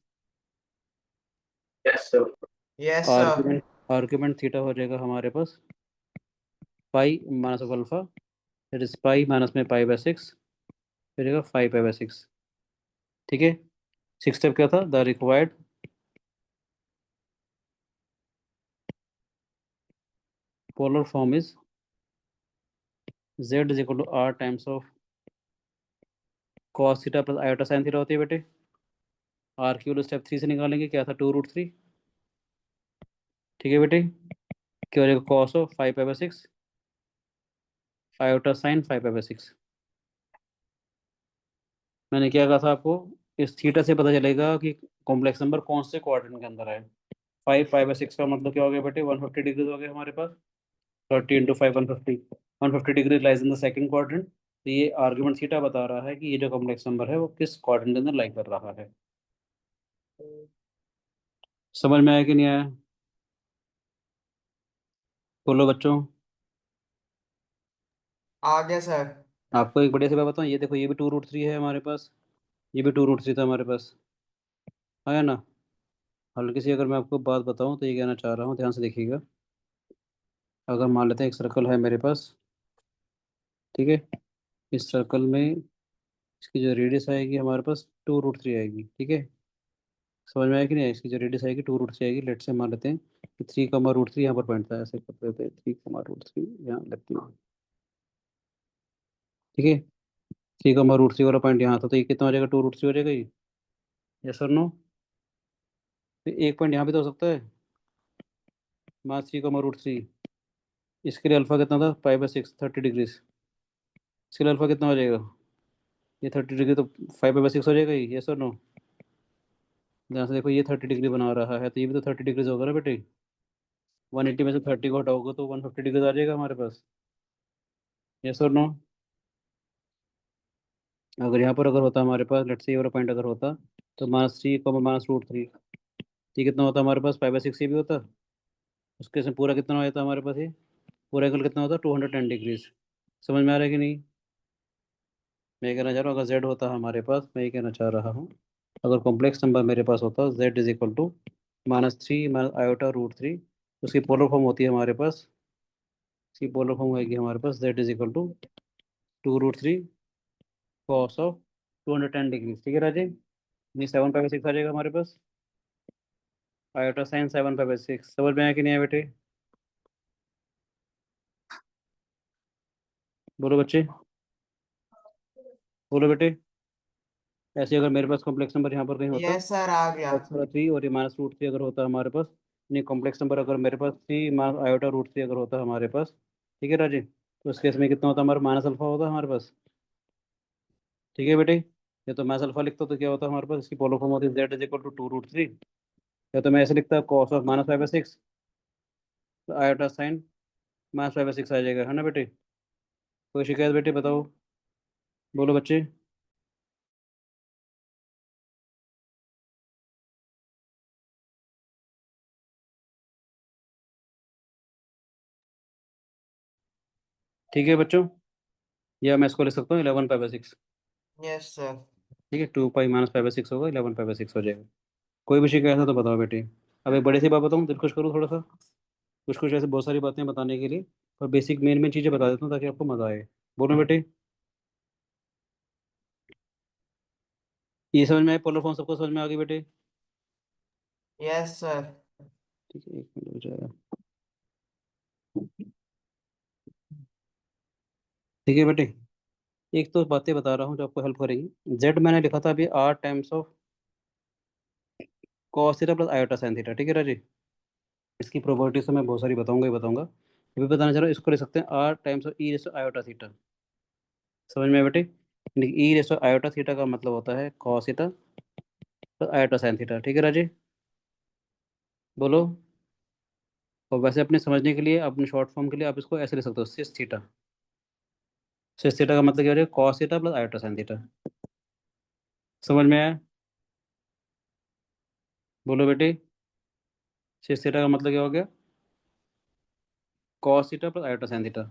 Yes sir. Yes sir. Argument argument theta हो जाएगा हमारे पास pi minus of alpha, that is pi minus में पाई/6, हो जाएगा 5 पाई/6। ठीक है, सिक्स स्टेप क्या था, the required polar form is z is equal to r times of cos theta plus iota sine theta होती है बेटे। आर की वैल्यू स्टेप 3 से निकालेंगे, क्या था, 2√3। ठीक है बेटे, क्या हो जाएगा, कॉस ऑफ 5 पाई/6 आयोटा साइन 5 पाई/6। मैंने क्या कहा था आपको, इस थीटा से पता चलेगा कि कॉम्प्लेक्स नंबर कौन से क्वाड्रेंट के अंदर है। 5 पाई/6 का मतलब क्या हो गया बेटे, 150 डिग्री हो गया हमारे पास, 30 × 5 150, 150 degree lies in the second quadrant. तो ये आर्ग्यूमेंट थीटा बता रहा है कि ये जो कॉम्प्लेक्स नंबर है वो किस क्वाड्रेंट के अंदर लाई कर रहा है। समझ में आया कि नहीं आया? बोलो बच्चों। आ गया सर। आपको एक बढ़िया सी बात बताऊँ, ये देखो ये भी 2√3 है हमारे पास, ये भी 2√3 था हमारे पास, है ना। हल्की सी अगर मैं आपको बात बताऊँ तो ये कहना चाह रहा हूँ, ध्यान से देखिएगा। अगर मान लेते हैं एक सर्कल है मेरे पास, ठीक है, इस सर्कल में इसकी जो रेडियस आएगी हमारे पास 2√3 आएगी, ठीक है। समझ में आया कि नहीं? इसकी जो रेडियस आएगी 2√3 आएगी। लेट से मान लेते हैं कि 3,√3 यहाँ पर पॉइंट था, ऐसे करते हुए 3,√3 यहाँ लगती है, ठीक है। 3,√3 वाला पॉइंट यहाँ था, तो ये कितना हो जाएगा? 2√3 हो जाएगा ये। यस और नो? तो एक पॉइंट यहाँ भी तो हो सकता है, मास 3,√3। इसके लिए अल्फा कितना था? 5/6, 30 डिग्रीज। इसके लिए अल्फा कितना हो जाएगा? ये 30 डिग्री, तो 5/6 हो जाएगा ये। यस और नो? ध्यान से देखो, ये 30 डिग्री बना रहा है, तो ये भी तो 30 डिग्रीज होगा ना बेटे। 180 में से 30 को हटाओगे तो 150 डिग्रीज आ जाएगा हमारे पास। यस और नो? अगर यहाँ पर अगर होता हमारे पास, लेट्स से ये वाला पॉइंट अगर होता, तो -3, -√3, ये कितना होता हमारे पास? 5/6 ये भी होता। उसके से पूरा कितना हो जाता हमारे पास? ये पूरा एंगल कितना होता? 210 डिग्रीज। समझ में आ रहा है कि नहीं? मैं ये कहना चाह रहा हूँ, अगर जेड होता हमारे पास, मैं ये कहना चाह रहा हूँ, अगर कॉम्प्लेक्स नंबर मेरे पास होता Z is equal to -3 -i/√3, उसकी पोलर फॉर्म होती है हमारे पास, इसकी पोलर फॉर्म होगी हमारे पास Z is equal to 2√3 cos of 210 degree, ठीक है राजे। ये 7/6 आ जाएगा हमारे पास, आयोटा साइन 7/6। समझ में आया कि नहीं आया बेटे? बोलो बच्चे, बोलो बेटे। ऐसे अगर मेरे पास कॉम्प्लेक्स नंबर यहाँ पर कहीं होता, यस सर, आ गया। x/3 और ये -√3 अगर होता हमारे पास, नहीं कॉम्प्लेक्स नंबर अगर मेरे पास 3 - i/√3 अगर होता हमारे पास, ठीक है राजे, तो उस केस में कितना होता हमारा? -अल्फा होता हमारे पास, ठीक है बेटे। या तो माइनस अल्फा लिखता तो क्या होता हमारे पास? इसकी पोलर फॉर्म होती है जेड इज इक्वल टू 2√3, या तो मैं ऐसे लिखता कॉस ऑफ -5/6, तो आयोटा साइन -5/6 आ जाएगा, है ना बेटे। कोई शिकायत बेटे बताओ, बोलो बच्चे। ठीक है बच्चों, या मैं इसको लिख सकता हूँ 11π/6, यस सर। ठीक है। 2π -5/6 होगा, 11π/6 हो जाएगा। कोई भी शिकायत है तो बताओ बेटे। अब एक बड़ी सी बात बताऊँ, दिल खुश करूँ थोड़ा सा, कुछ कुछ ऐसे बहुत सारी बातें बताने के लिए, और बेसिक मेन मेन चीज़ें बता देता हूँ ताकि आपको मज़ा आए। बोलो बेटे, ये समझ में आए? पोलर फॉर्म सबको समझ में आ गई बेटे? Yes sir. ठीक है, 1 मिनट हो जाएगा, ठीक है बेटे। एक तो बातें बता रहा हूँ जो आपको हेल्प करेंगी। जेड मैंने लिखा था अभी r times of cos theta plus iota sine theta, ठीक है राजी। इसकी प्रॉपर्टीज तो मैं बहुत सारी बताऊंगा ही बताऊंगा, अभी बताना चाह रहा हूँ, इसको लिख सकते हैं r टाइम्स ऑफ e⁻आयोटा थीटा। समझ में आया बेटे? e⁻आयोटा थीटा का मतलब होता है cos theta plus iota sine theta, ठीक है राजी। बोलो। और वैसे अपने समझने के लिए, अपने शॉर्ट फॉर्म के लिए आप इसको ऐसे लिख सकते हो, सिस थीटा। सिस थीटा का मतलब क्या हो जाएगा? cos theta plus iota sine theta. समझ में आया? बोलो बेटे, सिस थीटा का मतलब क्या हो गया? cos theta plus iota sine theta.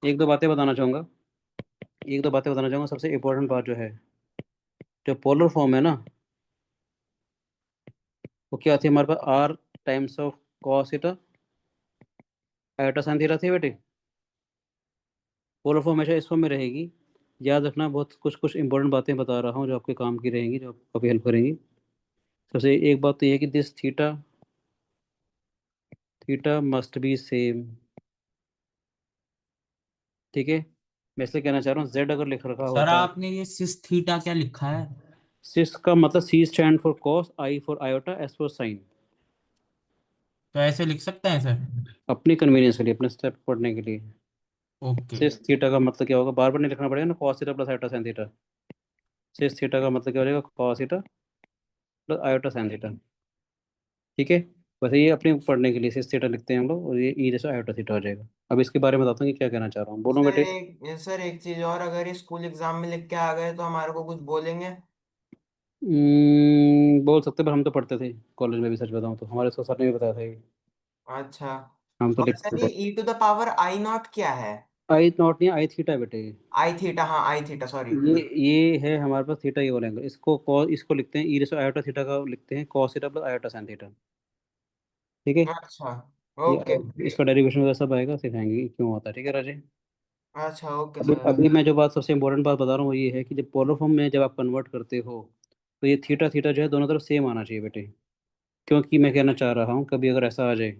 एक दो बातें बताना चाहूँगा, एक दो बातें बताना चाहूँगा। सबसे इंपॉर्टेंट बात जो है, जो पोलर फॉर्म है ना, वो क्या आती है हमारे पास? r times of cos theta iota sine theta थी बेटे। पोलर फॉर्म हमेशा इस फॉर्म में रहेगी, याद रखना। बहुत कुछ कुछ इंपॉर्टेंट बातें बता रहा हूँ जो आपके काम की रहेंगी, जो आपको काफ़ी हेल्प करेंगी। सबसे एक बात तो ये है कि this theta, theta must be same, ठीक है। मैं इसलिए कहना चाह रहा हूँ, जेड अगर लिख रखा सर होता, आपने ये सिस थीटा क्या लिखा है? सिस का मतलब c stand for cos, i for iota, s for sine. तो ऐसे लिख सकते हैं सर? अपनी कन्वीनियंस के लिए, अपने स्टेप पढ़ने के लिए। ओके। सिस थीटा का मतलब क्या होगा? बार बार नहीं लिखना पड़ेगा ना, cos theta plus iota sine theta. Cis theta का मतलब क्या हो जाएगा? Cos theta plus iota sine theta, ठीक है। वैसे ये अपने पढ़ने के लिए सिस थीटा लिखते हैं हम लोग, और ये ई जैसे आयोटा थीटा हो जाएगा। अब इसके बारे में बताता हूँ कि क्या कहना चाह रहा हूँ, बोलो बेटे। सर एक चीज और, अगर ये स्कूल एग्जाम में लिख के आ गए तो हमारे को कुछ बोलेंगे? बोल सकते, पर हम तो पढ़ते थे कॉलेज में भी, सच बताऊँ तो हमारे सर ने भी बताया था ये। अच्छा। हम तो और सर लिखते ये थे। e to the power i not क्या है? आई नॉट नहीं, आई थीटा बेटे। आई थीटा, हाँ आई थीटा, सॉरी। ये है हमारे पास थीटा, ये वाला एंगल, इसको लिखते हैं ई रेशो आयोटा थीटा का लिखते हैं cos theta plus iota sine theta. ठीक है। अच्छा ये ओके। इसका डेरिवेशन वगैरह सब आएगा, सिखाएंगे कि क्यों होता है। ठीक है राजे। अच्छा ओके अभी सर। अभी मैं जो बात सबसे इंपॉर्टेंट बात बता रहा हूँ वो ये है कि जब पोलर फॉर्म में जब आप कन्वर्ट करते हो तो ये थीटा थीटा जो है दोनों तरफ सेम आना चाहिए बेटे। क्योंकि मैं कहना चाह रहा हूँ कभी अगर ऐसा आ जाए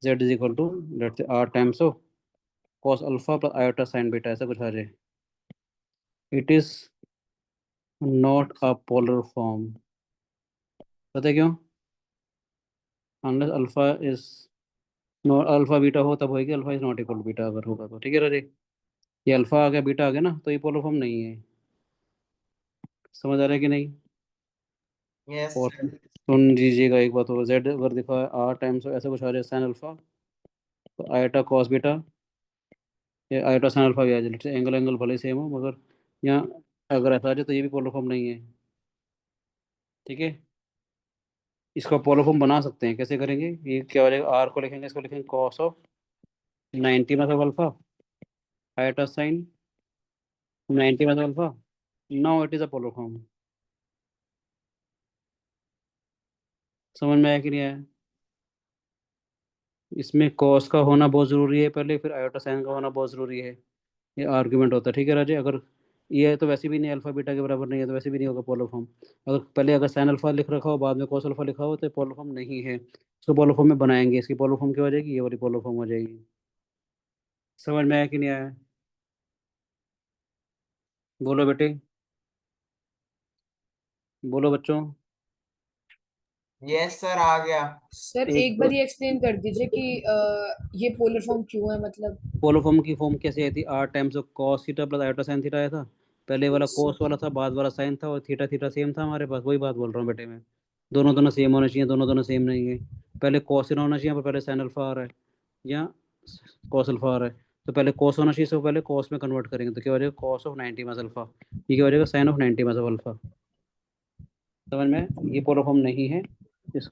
z is equal to let's say r times of cos alpha plus iota sine beta, ऐसा कुछ आ जाए, it is not a polar form. पता है क्यों? Unless alpha is not, alpha beta हो तब होगी, alpha is not equal to beta अगर होगा तो। ठीक है राजे। ये अल्फा आ गया बीटा आ गया ना, तो ये पोलर फॉर्म नहीं है। समझ आ रहा है कि नहीं? यस और सर। सुन लीजिएगा एक बात, हो जेड अगर दिखा है आर टाइम्स ऐसा कुछ आ जाए साइन अल्फा, तो आयोटा कॉस बीटा, ये आयोटा साइन अल्फा भी आ जाए, एंगल एंगल भले सेम हो, मगर यहाँ अगर ऐसा आ जाए तो ये भी पोलर फॉर्म नहीं है। ठीक है। इसका पोलर फॉर्म बना सकते हैं, कैसे करेंगे? ये क्या हो जाएगा, आर को लिखेंगे, इसको लिखेंगे cos of 90 alpha iota sine 90 alpha. Now it is a polar form. समझ में आया कि नहीं आया? इसमें कॉस का होना बहुत ज़रूरी है पहले, फिर आयोटा साइन का होना बहुत ज़रूरी है। ये आर्ग्यूमेंट होता है। ठीक है राजे। अगर ये है तो वैसे भी नहीं, अल्फा बीटा के बराबर नहीं है तो वैसे भी नहीं होगा पोलर फॉर्म। अगर पहले अगर साइन अल्फा लिख रखा हो बाद में कॉस अल्फा लिखा हो तो पोलर फॉर्म नहीं है। इसको पोलर फॉर्म में बनाएंगे, इसकी पोलर फॉर्म क्या हो जाएगी, ये वाली पोलर फॉर्म हो जाएगी। समझ में आया कि नहीं आया? बोलो बेटे, बोलो बच्चों। यस सर, आ गया। सर एक एक बार ये एक्सप्लेन कर दीजिए कि ये पोलर फॉर्म क्यों है मतलब। पोलर फॉर्म की फॉर्म कैसे आई थी, r times of cos theta plus iota sine theta आया था। पहले वाला यस कॉस वाला था, बाद वाला साइन था, और थीटा थीटा सेम था हमारे पास। वही बात बोल रहा हूँ बेटे मैं। दोनों दोनों सेम होना चाहिए, दोनों दोनों सेम नहीं है। पहले कॉस होना चाहिए, पर पहले साइन अल्फा आ रहा है, या कॉस अल्फा आ रहा है, तो पहले कॉस होना चाहिए, इसको पहले कॉस में कन्वर्ट करेंगे तो क्या हो जाएगा, कॉस ऑफ 90 माइनस अल्फा। ये क्या हो जाएगा, साइन ऑफ 90 माइनस अल्फा। समझ में? ये पोलर फॉर्म नहीं है,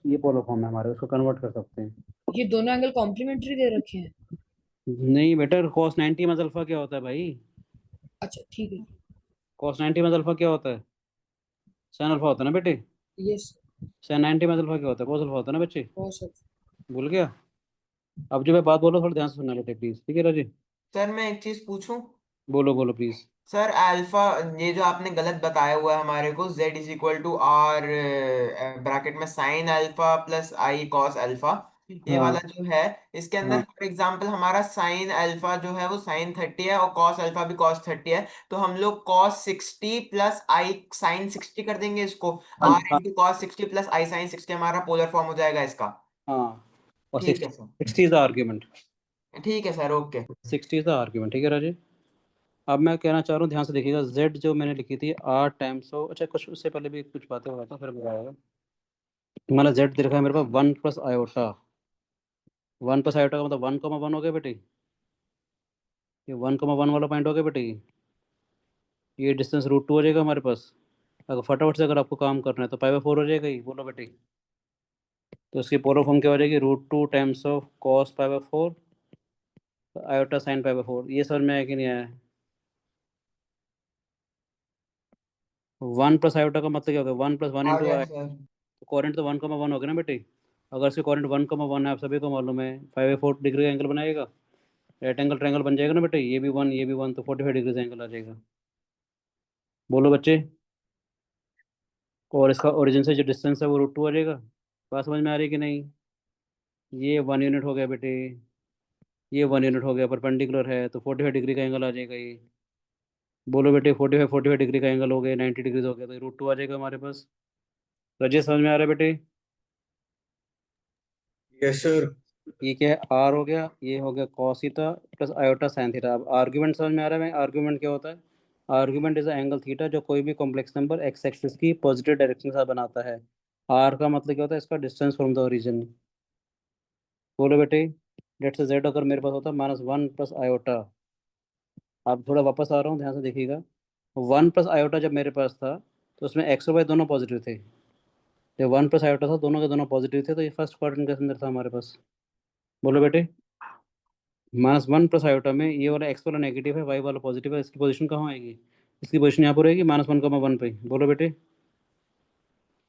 ये पोलर फॉर्म है हमारे, उसको कन्वर्ट कर सकते हैं। ये दोनों एंगल कॉम्प्लीमेंट्री दे रखे हैं। नहीं बेटा, कॉस 90 माइनस अल्फा क्या होता है भाई? अच्छा ठीक है। कॉस 90 माइनस अल्फा क्या होता है? साइन अल्फा होता है ना बेटे। यस। साइन 90 माइनस अल्फा क्या होता है, कॉस अल्फा होता है ना बच्चे। बहुत सर। भूल गया? अब जो मैं बात बोल रहा हूँ थोड़ा ध्यान से सुनना बेटे प्लीज। ठीक है राजी। सर मैं एक चीज पूछूं। बोलो बोलो प्लीज। सर अल्फा, ये जो आपने गलत बताया हुआ है हमारे को, z is equal to r bracket में sine alpha plus i cos alpha, ये वाला हाँ जो है, इसके अंदर हाँ फॉर एग्जांपल हमारा साइन अल्फा जो है वो साइन 30 है और कॉस अल्फा भी कॉस 30 है, तो हम लोग कॉस 60 प्लस आई साइन 60 कर देंगे इसको। आर हाँ इंटू कॉस 60 प्लस आई साइन 60 हमारा पोलर फॉर्म हो जाएगा इसका। हाँ। और ठीक है 60, सर। 60 is the argument. ठीक है sir, okay. 60 is the argument. ठीक है राजी। अब मैं कहना चाह रहा हूँ ध्यान से देखिएगा, z जो मैंने लिखी थी आर टाइम्स ऑफ, अच्छा कुछ उससे पहले भी कुछ बातें हो रहा था फिर बताएगा। हमारा z दे रखा है मेरे पास 1 प्लस आयोटा। 1 प्लस आयोटा का मतलब 1,1 हो गया बेटे। ये 1,1 वाला पॉइंट हो गया बेटे। ये डिस्टेंस √2 हो जाएगा हमारे पास। अगर फटाफट से अगर आपको काम करना है तो पाई/4 हो जाएगा ही। बोलो बेटे। तो इसकी पोलर फॉर्म क्या हो जाएगी, √2 times of cos pi by four iota sine pi by four. ये समझ में आया कि नहीं आया? 1 प्लस आयोटा का मतलब क्या होगा, 1 + 1 आ इंटू गया आई। सर। तो कॉरेंट तो 1,1 हो गया ना बेटे। अगर इसके कॉरेंट 1,1 है, आप सभी को मालूम है, 5/4 डिग्री का एंगल बनाएगा, राइट एंगल ट्रायंगल बन जाएगा ना बेटे। ये भी 1 ये भी 1, तो 45 डिग्री का एंगल आ जाएगा। बोलो बच्चे। और इसका ओरिजिन से जो डिस्टेंस है वो √2 आ जाएगा। बात समझ में आ रही है कि नहीं? ये 1 यूनिट हो गया बेटे, ये 1 यूनिट हो गया, परपेंडिकुलर है तो 45 डिग्री का एंगल आ जाएगा ये। बोलो बेटे, 45 डिग्री का एंगल हो गया, 90 डिग्री हो गया, तो √2 आ जाएगा हमारे पास। रजिए समझ में आ रहा है बेटे? Yes sir. ये क्या है, आर हो गया, ये हो गया cos theta plus iota sine theta. अब आर्ग्यूमेंट समझ में आ रहा है? आर्ग्यूमेंट क्या होता है? आर्ग्यूमेंट इज एंगल थीटा जो कोई भी कॉम्प्लेक्स नंबर एक्स एक्सिस की पॉजिटिव डायरेक्शन के साथ बनाता है। आर का मतलब क्या होता है, इसका डिस्टेंस फ्रॉम द ओरिजिन। बोलो बेटे। लेट से जेड अगर मेरे पास होता -1 + आयोटा। अब थोड़ा वापस आ रहा हूँ, ध्यान से देखिएगा। 1 + आयोटा जब मेरे पास था तो उसमें एक्स और वाई दोनों पॉजिटिव थे। जब 1 + आयोटा था दोनों के दोनों पॉजिटिव थे, तो ये फर्स्ट क्वाड्रेंट के अंदर था हमारे पास। बोलो बेटे। -1 प्लस आयोटा में ये वाला x वाला नेगेटिव है, y वाला पॉजिटिव है, इसकी पोजीशन कहाँ आएगी? इसकी पोजीशन यहाँ पर रहेगी -1, 1 पे। बोलो बेटे,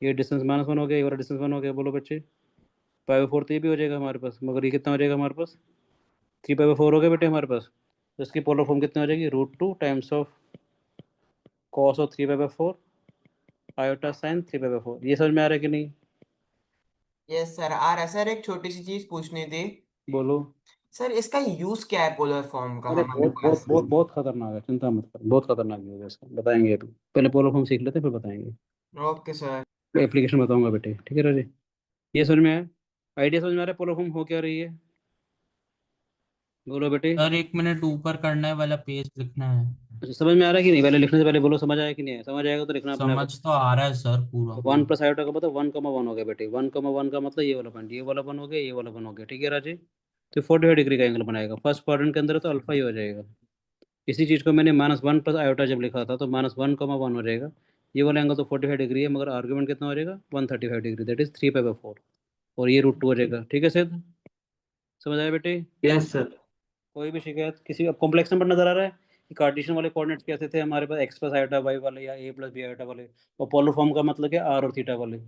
ये डिस्टेंस -1 हो गया, ये वाला डिस्टेंस 1 हो गया। बोलो बच्चे, π/4 तो ये भी हो जाएगा हमारे पास, मगर ये कितना हो जाएगा हमारे पास? 3π/4 हो गया बेटे हमारे पास। तो इसकी पोलर फॉर्म कितनी हो जाएगी? √2 times of cos of 3π/4 iota sine 3π/4। ये समझ में आ रहा है कि नहीं? यस सर, सर एक छोटी सी चीज पूछनी थी। बोलो। सर इसका यूज क्या है पोलर फॉर्म का अरे हमारे बहुत बहुत पास? बहुत बहुत खतरनाक है, चिंता मत कर, बहुत खतरनाक यूज है इसका, बताएंगे अभी। पहले पोलर फॉर्म सीख लेते हैं, फिर बताएंगे। Okay sir. एप्लीकेशन बताऊंगा बेटे, ठीक है राजे? ये समझ में आया? आइडिया समझ में आ रहा है पोलर फॉर्म हो क्या रही है? बोलो बेटे। सर 1 मिनट ऊपर करना है वाला पेज लिखना है। अच्छा, समझ में आ रहा है कि नहीं? पहले लिखने से पहले बोलो समझ आया कि नहीं आया। समझ आएगा तो लिखना अपने आप। समझ तो आ रहा है सर पूरा। 1 प्लस आयोटा का मतलब 1,1 हो गया बेटे। 1,1 का मतलब ये वाला पॉइंट, ये वाला 1 हो गया, ये वाला 1 हो गया, ठीक है राजे? तो 45 डिग्री का एंगल बनाएगा। फर्स्ट क्वाड्रेंट के अंदर है तो अल्फा ही हो जाएगा। इसी चीज़ को मैंने -1 प्लस आयोटा जब लिखा था तो -1,1 हो जाएगा। ये वाला एंगल तो 45 डिग्री है, मगर आर्ग्यूमेंट कितना हो जाएगा? 135 डिग्री, दैट इज 3π/4। और ये √2 हो जाएगा, ठीक है सर? समझ आया बेटे? Yes sir. कोई भी शिकायत किसी? अब कॉम्प्लेक्स नंबर नजर आ रहा है कि कार्टेशियन वाले कोऑर्डिनेट्स कैसे थे हमारे पास? x प्लस आयोटा y वाले या a प्लस b आयोटा वाले। और पोलर फॉर्म का मतलब क्या? r और थीटा वाले।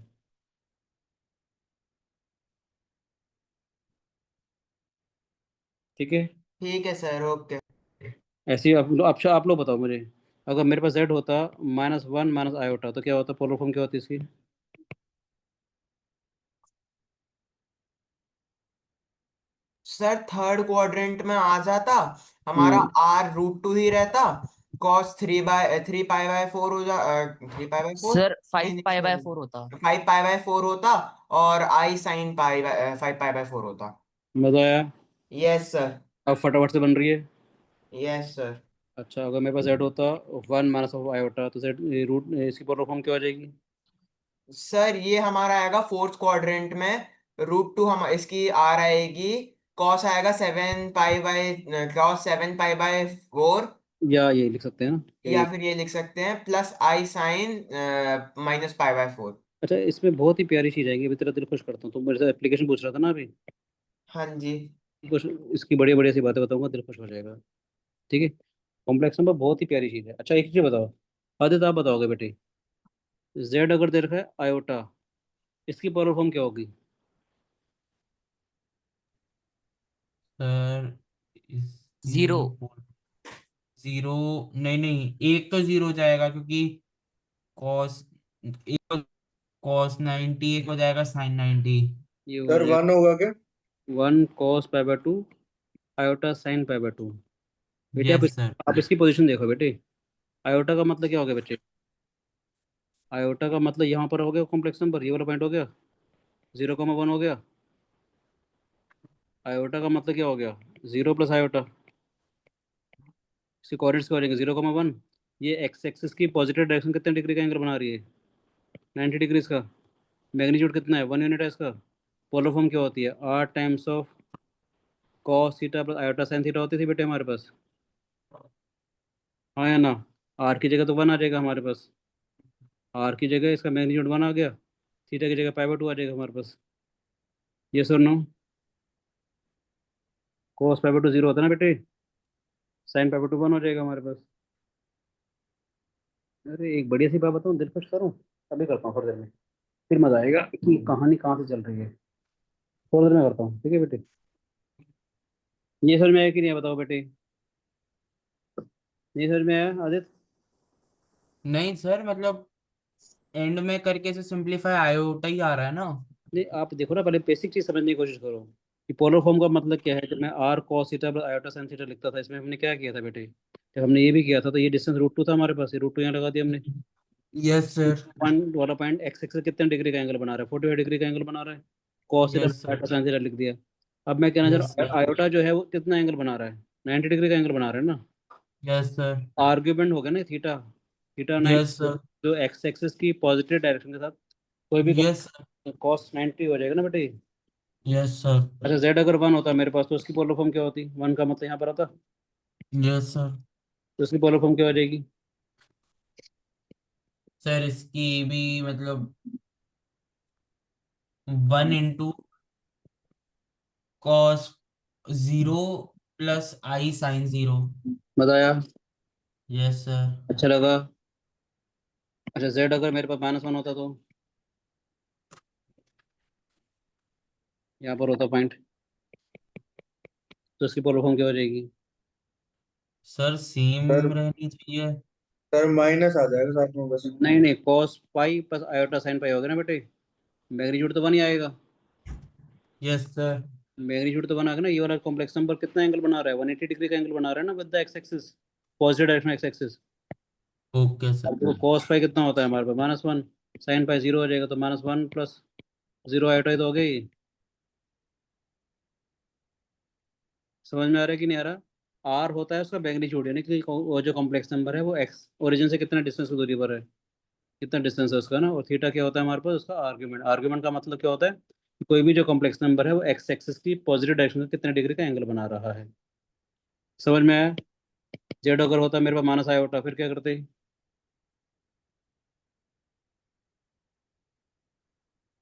ठीक है? ठीक है सर, ओके। ऐसे ही आप लोग बताओ मुझे, अगर मेरे पास z होता -1 माइनस आयोटा तो क्या होता? पोलर फॉर्म क्या होती इसकी? सर थर्ड क्वाड्रेंट में आ जाता, हमारा हम्म, r√2 ही रहता, cos 3π/4 हो जा 3π/4, सर नहीं 5π/4 होता। 5π/4 होता, और i sin 5π/4 होता। मजा आया? Yes sir. अब फटाफट से बन रही है। Yes sir. अच्छा, अगर मेरे पास z होता 1 माइनस ऑफ आयोटा तो z रूट इसकी पोलर फॉर्म क्या हो जाएगी? सर ये हमारा आएगा फोर्थ क्वाड्रेंट में, √2 हम इसकी आर आएगी, कॉस आएगा 7π/4, या ये लिख सकते हैं ना या कि फिर ये लिख सकते हैं प्लस i साइन -π/4। अच्छा, इसमें बहुत ही प्यारी चीज़ आएगी। अभी तेरा दिल खुश करता हूँ। तो मेरे से एप्लीकेशन पूछ रहा था ना अभी, हाँ जी। कुछ इसकी बड़ी बड़ी सी बातें बताऊंगा, दिल खुश हो जाएगा। ठीक है? कॉम्प्लेक्स नंबर बहुत ही प्यारी चीज़ है। अच्छा, एक चीज़ बताओ, आदित्य आप बताओगे बेटे, जेड अगर दे रखा है आयोटा, इसकी पावर फॉर्म क्या होगी? Sir zero. इसकी जीरो, नहीं नहीं, एक तो जीरो हो जाएगा क्योंकि कॉस, एक कॉस 90, एक हो जाएगा साइन 90। ये हो सर जाएगा 1 होगा क्या? 1 cos π/2 आयोटा साइन π/2। बेटे यस सर। आप इसकी पोजीशन देखो बेटे। आयोटा का मतलब क्या हो गया बच्चे? आयोटा का मतलब यहाँ पर हो गया कॉम्प्लेक्स नंबर, ये वाला पॉइंट हो गया, 0,1 हो गया। आयोटा का मतलब क्या हो गया? 0 प्लस आयोटा। इसके कोऑर्डिनेट्स क्या हो जाएंगे? 0,1। ये एक्स एक्सिस की पॉजिटिव डायरेक्शन कितने डिग्री का एंगल बना रही है? 90 डिग्रीज का। मैग्नीट्यूड कितना है? 1 यूनिट है इसका। पोलर फॉर्म क्या होती है? r times of cos theta plus iota sine theta होती थी बेटे हमारे पास, हाँ या ना? r की जगह तो 1 आ जाएगा हमारे पास। r की जगह इसका मैग्नीट्यूड 1 आ गया, थीटा की जगह π/2 आ जाएगा हमारे पास। ये सर नो, cos π/2 0 होता है ना बेटे, साइन π/2 1 हो जाएगा हमारे पास। अरे एक बढ़िया सी बात बताऊँ, दिल खुश करूँ? अभी करता हूँ थोड़ी देर में, फिर मजा आएगा कि कहानी कहाँ से चल रही है। थोड़ी देर में करता हूँ, ठीक है बेटे? ये समझ में आया कि नहीं? बताओ बेटे, ये समझ में आया आदित्य? नहीं सर, मतलब एंड में करके से सिंपलीफाई आयोटा ही आ रहा है ना। नहीं, आप देखो ना, पहले बेसिक चीज समझने की कोशिश करो कि पोलर फॉर्म का मतलब क्या है। जब मैं r cos theta plus iota sine theta लिखता था, इसमें हमने क्या किया था बेटे? जब हमने ये भी किया था तो ये डिस्टेंस √2 था हमारे पास, ये √2 यहाँ लगा दिया हमने। Yes sir. पॉइंट वाला पॉइंट एक्स एक्स कितने डिग्री का एंगल बना रहा है? 45 डिग्री का एंगल बना रहा है। cos theta yes plus sir. Iota sine theta लिख दिया। अब मैं कहना चाह यस रहा सर। हूँ आयोटा जो है वो कितना एंगल बना रहा है? 90 डिग्री का एंगल बना रहा है ना। Yes sir. आर्ग्यूमेंट हो गया ना थीटा, थीटा 90, यस सर। जो एक्स एक्सिस की पॉजिटिव डायरेक्शन के साथ कोई भी यस सर। कॉस 90 हो जाएगा ना बेटे। Yes sir. अच्छा, जेड अगर 1 होता मेरे पास तो उसकी पोलर फॉर्म क्या होती? 1 का मतलब यहाँ पर आता, यस सर। तो उसकी पोलर फॉर्म क्या हो जाएगी? सर इसकी भी मतलब 1 इंटू कॉस 0 प्लस आई साइन 0। मजा आया? Yes sir. अच्छा लगा? अच्छा, z अगर मेरे पास -1 होता तो यहाँ पर होता पॉइंट, तो उसकी पोलर फॉर्म क्या हो जाएगी? सर सेम सर रहनी चाहिए। सर माइनस आ जाएगा साथ में बस। नहीं नहीं, cos pi plus iota sine pi होगा ना बेटे, मैग्नीट्यूड तो बन ही आएगा। Yes sir. मैग्नीट्यूड तो बना के ना, ये वाला कॉम्प्लेक्स नंबर कितना एंगल बना रहा है? 180 डिग्री का एंगल बना रहा है ना, with the X axis, positive direction x axis. Okay sir. अब देखो cos पाई कितना होता है हमारे पास? -1, साइन पाई 0 हो जाएगा, तो -1 प्लस 0 आयोटा ही तो हो गई। समझ में आ रहा है कि नहीं आ रहा? आर होता है उसका मैग्नीट्यूड, यानी कि वो जो कॉम्प्लेक्स नंबर है वो एक्स ओरिजिन से कितना डिस्टेंस की दूरी पर है, कितना डिस्टेंस है उसका ना। और थीटा क्या होता है हमारे पास? उसका आर्ग्यूमेंट। आर्ग्यूमेंट का मतलब क्या होता है कि कोई भी जो कॉम्प्लेक्स नंबर है वो एक्स एक्सिस की पॉजिटिव डायरेक्शन में कितने डिग्री का एंगल बना रहा है। समझ में आया? जेड अगर होता मेरे पास माइनस आया होता, फिर क्या करते?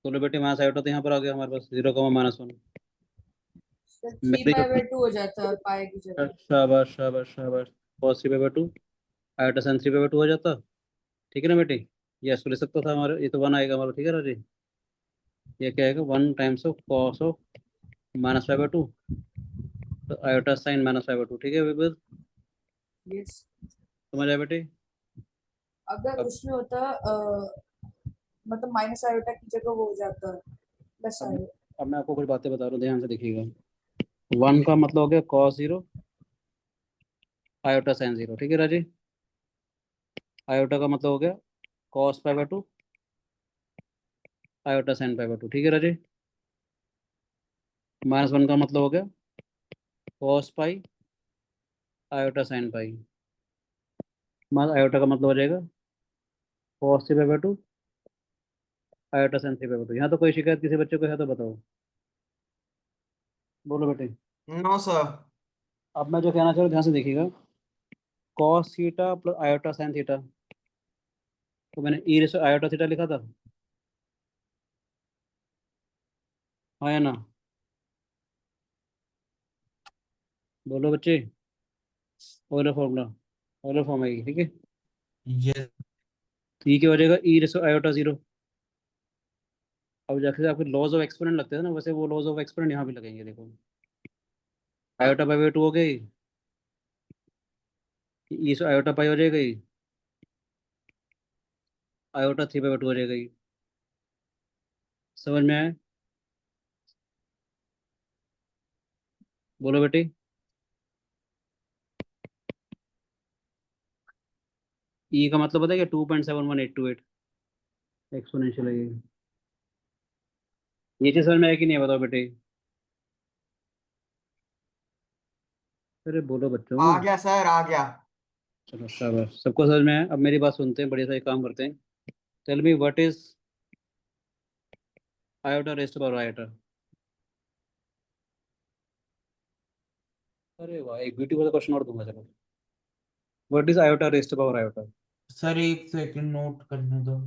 तो लो बेटे, माइनस आया होता तो यहाँ पर आ गया हमारे पास 0, -1। सर 3 पाई/2 हो जाता है पाई की जगह। शाबाश शाबाश शाबाश। cos 3/2 आयोटा sin 3/2 हो जाता। ठीक है ना बेटे? ये ऐसे लिख सकता था हमारे, ये तो 1 आएगा हमारा। ठीक है राजी? ये क्या आएगा? 1 टाइम्स ऑफ कॉस ऑफ -5/2, तो आयोटा साइन -5/2। ठीक है विपरीत? यस। समझ आया बेटे? अगर अब उसमें होता मतलब माइनस आयोटा की जगह वो हो जाता प्लस अब आयोटा। अब मैं आपको कुछ बातें बता रहा हूँ, ध्यान से देखिएगा। 1 का मतलब हो गया cos 0 आयोटा sin 0। ठीक है राजी? आयोटा का मतलब हो गया cos π/2 आयोटा sin π/2। ठीक है राजी? -1 का मतलब हो गया cos पाई आयोटा sin पाई। आयोटा का मतलब हो जाएगा cos 3/2 आयोटा sin 3/2। यहाँ तो कोई शिकायत किसी बच्चे को है तो बताओ, बोलो बेटे। No sir. अब मैं जो कहना चाह रहा हूँ ध्यान से देखिएगा। cos theta plus iota sin theta, तो मैंने ई रेशो आयोटा थीटा लिखा था, हाँ या ना? बोलो बच्चे। ओलर फॉर्मूला, ओलर फॉर्म आएगी। ठीक है? यस तो ये क्या हो जाएगा? ई रेशो आयोटा 0। अब जैसे आपके लॉज ऑफ एक्सपोनेंट लगते हैं ना, वैसे वो लॉज ऑफ एक्सपोनेंट यहाँ भी लगेंगे। देखो, आयोटा पाई 2 हो गई, ई से आयोटा पाई हो जाएगी, आयोटा 3/2 हो जाएगी। समझ में आए? बोलो बेटी। ई का मतलब पता है क्या? 2.71828 एक्सपोनेंशियल है ये। ये चीज समझ में आया कि नहीं है? बताओ बेटे। अरे बोलो बच्चों। आ गया सर, आ गया। चलो शाबाश, सबको समझ में आया? अब मेरी बात सुनते हैं, बढ़िया सा एक काम करते हैं। Tell me what is iota raised power iota? अरे वाह, एक ब्यूटीफुल सा क्वेश्चन और दूंगा। चलो, what is iota raised power iota? Sir, एक सेकंड नोट करने दो।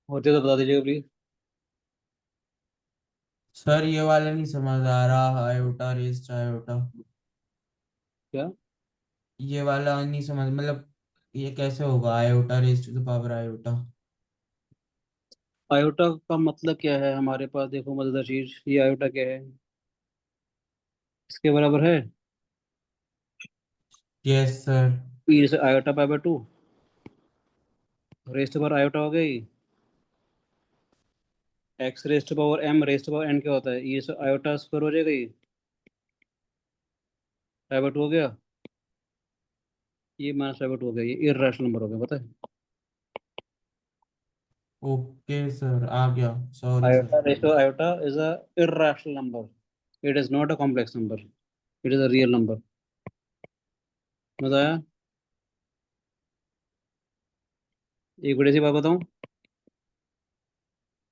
होते तो बता दीजिएगा प्लीज। सर ये वाला नहीं समझ आ रहा, आयोटा रेस्ट आयोटा। क्या? ये वाला नहीं समझ, मतलब ये कैसे होगा iota raised to the power iota? Iota का मतलब क्या है हमारे पास? देखो मजेदार चीज, ये आयोटा क्या है? इसके बराबर है यस सर। ई से iota pi by two, raised power iota हो गई, x raised power m raised power n क्या होता है? ई से आयोटा स्क्वायर हो जाएगा, ये पाई/2 हो गया, ये -पाई/2 हो गया। ये इर्रेशनल नंबर हो गया, पता है? ओके सर, आ गया। Sorry iota sir. Rest power iota is a irrational number. It is not a complex number, it is a real number. मजा आया? एक बड़ी सी बात बताऊं,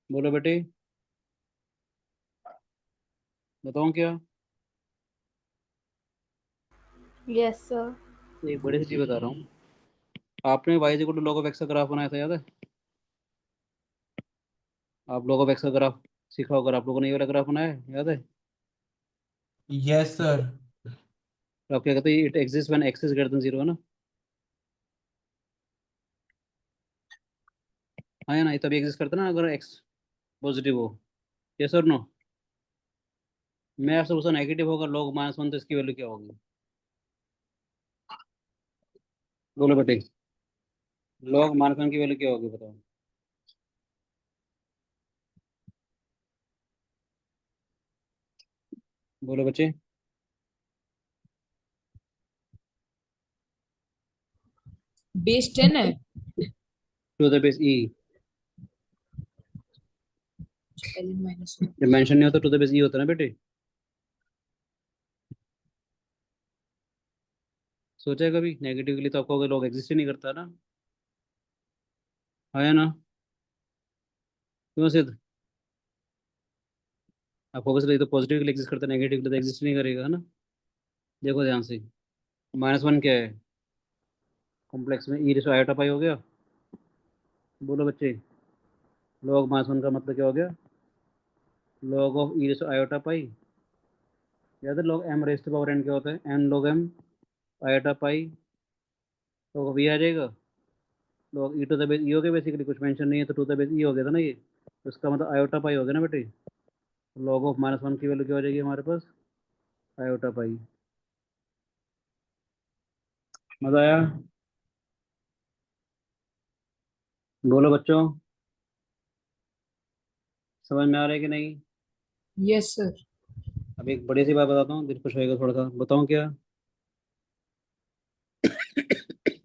बोलो बेटे, बताऊं क्या? Yes sir. एक बड़ी सी चीज बता रहा हूँ। आपने y is equal to log of x का ग्राफ बनाया था, याद है? आप log of x का ग्राफ सीखा होगा, आप लोगों ने ये वाला ग्राफ बनाया है, याद है? Yes sir. तो आप क्या कहते हैं, it exist when x is greater than 0, है ना? हाँ या ना, ये तभी एग्जिस्ट करता है ना अगर x पॉजिटिव हो। यस और नो? मैं आपसे पूछा नेगेटिव होगा log-1 तो इसकी वैल्यू क्या होगी? बोलो बेटे, log-1 की वैल्यू क्या होगी, बताओ। बोलो बच्चे। बेस 10 है। To the base e। -1। जब मेंशन नहीं होता टू द बेस e होता है ना बेटे। सोचा है कभी नेगेटिव के लिए? तो आपको अगर log एग्जिस्ट ही नहीं करता ना, हाँ या ना? क्यों सिद्ध? आपको बस तो पॉजिटिव के लिए एग्जिस्ट करता है, नेगेटिव के लिए तो एग्जिस्ट नहीं करेगा, है ना? देखो ध्यान से, -1 क्या है कॉम्प्लेक्स में? ई रेशो आयोटा पाई हो गया। बोलो बच्चे, log-1 का मतलब क्या हो गया? log of e raised iota pi. याद है log m raised power n क्या होता है? n log m iota pi. तो वी आ जाएगा log e to the base e हो गया, बेसिकली कुछ मेंशन नहीं है तो टू द बेस e हो गया था ना ये, तो इसका मतलब आयोटा पाई हो गया ना बेटे। log ऑफ -1 की वैल्यू क्या हो जाएगी हमारे पास? आयोटा पाई। मजा आया? बोलो बच्चों, समझ में आ रहा है कि नहीं? Yes sir. अब एक बड़ी सी बात बताता हूँ, दिल खुश होएगा थोड़ा सा, बताऊँ क्या?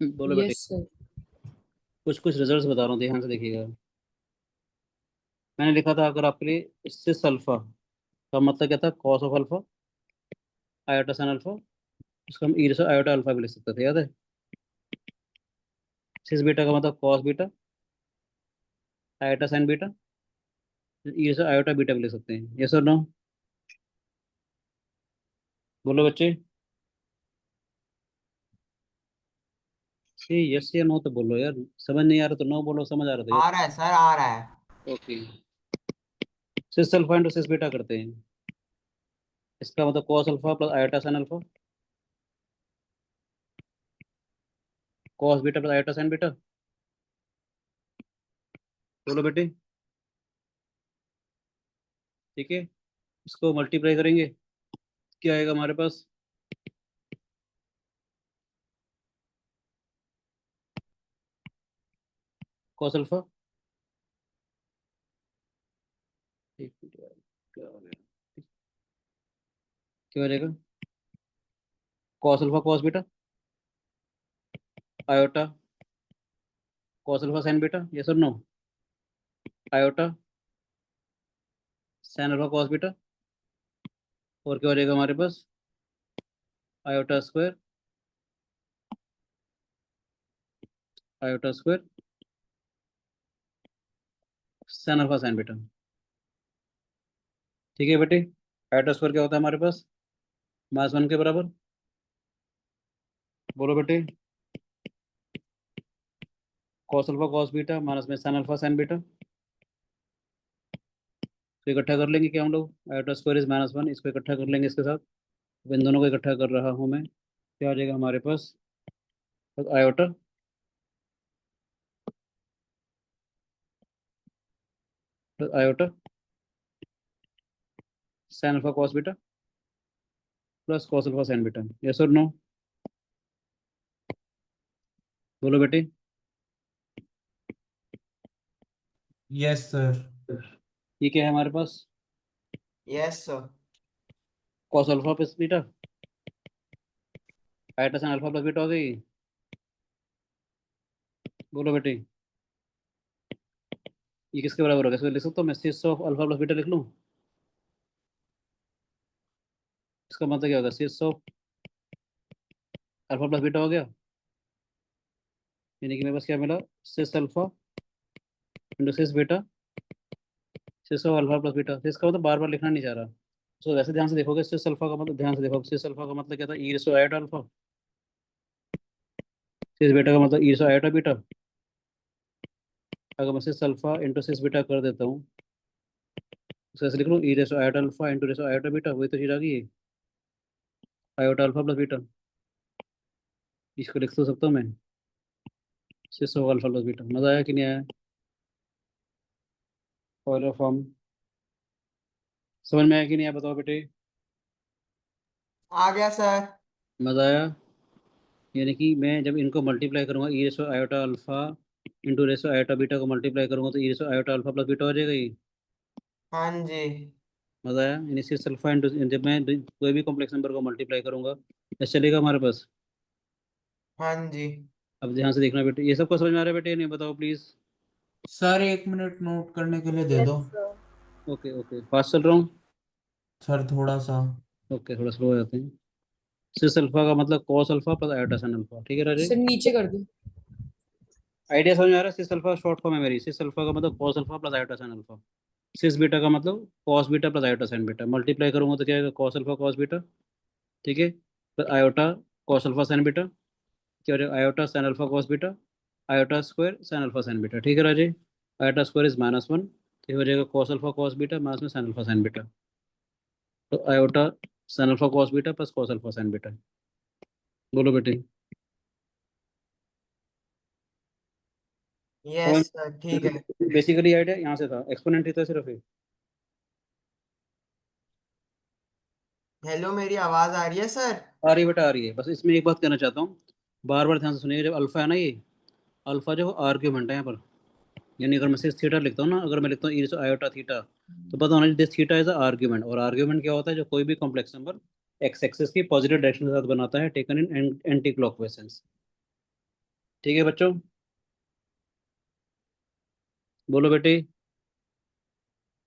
बोलो बेटे, यस सर। कुछ कुछ रिजल्ट्स बता रहा हूँ, ध्यान से देखिएगा। मैंने लिखा था अगर आपके लिए सिस अल्फा का मतलब क्या था? Cos of alpha iota sine alpha, उसको हम ई से आयोटा अल्फा भी लिख सकते थे, याद है? सिस बीटा का मतलब cos beta iota sine beta, e से आयोटा बीटा भी लिख सकते हैं। यस और नो? बोलो बच्चे, ये यस या नो तो बोलो यार, समझ नहीं आ रहा तो नो बोलो, समझ आ रहा तो आ यस। रहा है सर, आ रहा है। ओके, सिस अल्फा इंटू सिस बीटा करते हैं, इसका मतलब cos alpha plus iota sine alpha, cos beta plus iota sine beta. बोलो बेटे, ठीक है, इसको मल्टीप्लाई करेंगे, क्या आएगा हमारे पास? कॉस अल्फा, एक मिनट यार, क्या हो गया, क्या हो जाएगा? Cos alpha cos beta iota cos alpha sine beta, yes और no? Iota sine alpha cos beta, और क्या हो जाएगा हमारे पास? Iota square iota square sine alpha sine beta. ठीक है बेटे, आयोटा स्क्वायर क्या होता है हमारे पास? -1 के बराबर। बोलो बेटे, cos alpha cos beta minus में साइन अल्फा साइन बीटा, तो इकट्ठा कर लेंगे क्या हम लोग? आयोटा स्क्वायर इज -1, इसको इकट्ठा कर लेंगे इसके साथ। अब इन दोनों को इकट्ठा कर रहा हूँ मैं, क्या आ जाएगा हमारे पास? तो iota plus iota sine alpha cos beta plus cos alpha sine beta, yes और नो? बोलो बेटे। Yes sir. ये क्या है हमारे पास? Yes sir. Cos alpha plus beta iota sine alpha plus beta हो गई। बोलो बेटे, ये किसके बराबर होगा? इसको लिख सकता हूँ मैं, cis of alpha plus beta लिख लूँ? इसका मतलब क्या होगा, cis of alpha plus beta हो गया, यानी कि मेरे पास क्या मिला, cis alpha into cis beta, cis of alpha plus beta. Cis का मतलब बार बार लिखना नहीं चाह रहा, तो वैसे ध्यान से देखोगे, सिस अल्फा का मतलब, ध्यान से देखो, सिस अल्फा का मतलब क्या था, e raise to iota alpha, cis beta का मतलब ई रेसो आयोटा बीटा। अगर मैं cis alpha into cis beta कर देता हूँ, तो ऐसे लिख लूँ, e raise to iota alpha into raise to iota beta, वही तो चीज आ गई है, आयोटा अल्फा प्लस बीटा। इसको लिख तो सकता हूँ मैं, cis of alpha plus beta. मजा आया कि नहीं आया, ऑयलर फॉर्म समझ में आया कि नहीं आया, बताओ बेटे। आ गया सर। मजा आया, यानी कि मैं जब इनको मल्टीप्लाई करूंगा, e raise to iota alpha into raise to iota beta को मल्टीप्लाई करूंगा, तो e raise to iota alpha plus beta हो जाएगा ये। हाँ जी। मजा आया, यानी सिर्फ अल्फा इंटू, जब मैं कोई भी कॉम्प्लेक्स नंबर को मल्टीप्लाई करूंगा, ऐसे चलेगा हमारे पास। हाँ जी। अब ध्यान से देखना बेटे, ये सबको समझ में आ रहा है बेटे, नहीं बताओ प्लीज। सर 1 मिनट नोट करने के लिए दे Yes, दो। sir. ओके ओके, फास्ट चल रहा हूँ। सर थोड़ा सा। ओके, थोड़ा स्लो हो जाते हैं। सिस अल्फा का मतलब cos alpha plus iota sin alpha, ठीक है राजे। सर नीचे कर दो। आइडिया समझ में आ रहा है, सिस अल्फा शॉर्ट फॉर्म है मेरी, सिस अल्फा का मतलब cos alpha plus iota sin alpha, cis beta का मतलब cos beta plus iota sin beta, multiply करूंगा तो क्या आएगा, कॉस अल्फा कॉस बीटा, ठीक है, plus iota cos alpha sin beta, क्या हो जाएगा, iota sin alpha cos beta, iota square sin alpha sin beta, ठीक है राजे। आयोटा स्क्वायर इज -1, तो ये हो जाएगा cos alpha cos beta minus में sin अल्फा sin बीटा, तो iota sin alpha cos beta plus cos alpha sin beta. बोलो बेटे। यस सर ठीक है। बेसिकली आइडिया यहाँ से था, एक्सपोनेंट ही था सिर्फ ये। हेलो, मेरी आवाज आ रही है सर? आ रही है बेटा, आ रही है। बस इसमें एक बात कहना चाहता हूँ, बार बार ध्यान से सुनिए, जब अल्फा है ना ये, अल्फा जो आर्ग्यूमेंट है यहाँ पर, यानी अगर मैं सिर्फ थीटा लिखता हूँ ना, अगर मैं लिखता हूँ ई आयोटा थीटा, तो पता होना चाहिए दिस थीटा इज आर्ग्यूमेंट। और आर्ग्यूमेंट क्या होता है, जो कोई भी कॉम्प्लेक्स नंबर एक्स एक्सिस की पॉजिटिव डायरेक्शन के साथ बनाता है, taken in anti clockwise sense. ठीक है बच्चों, बोलो बेटे।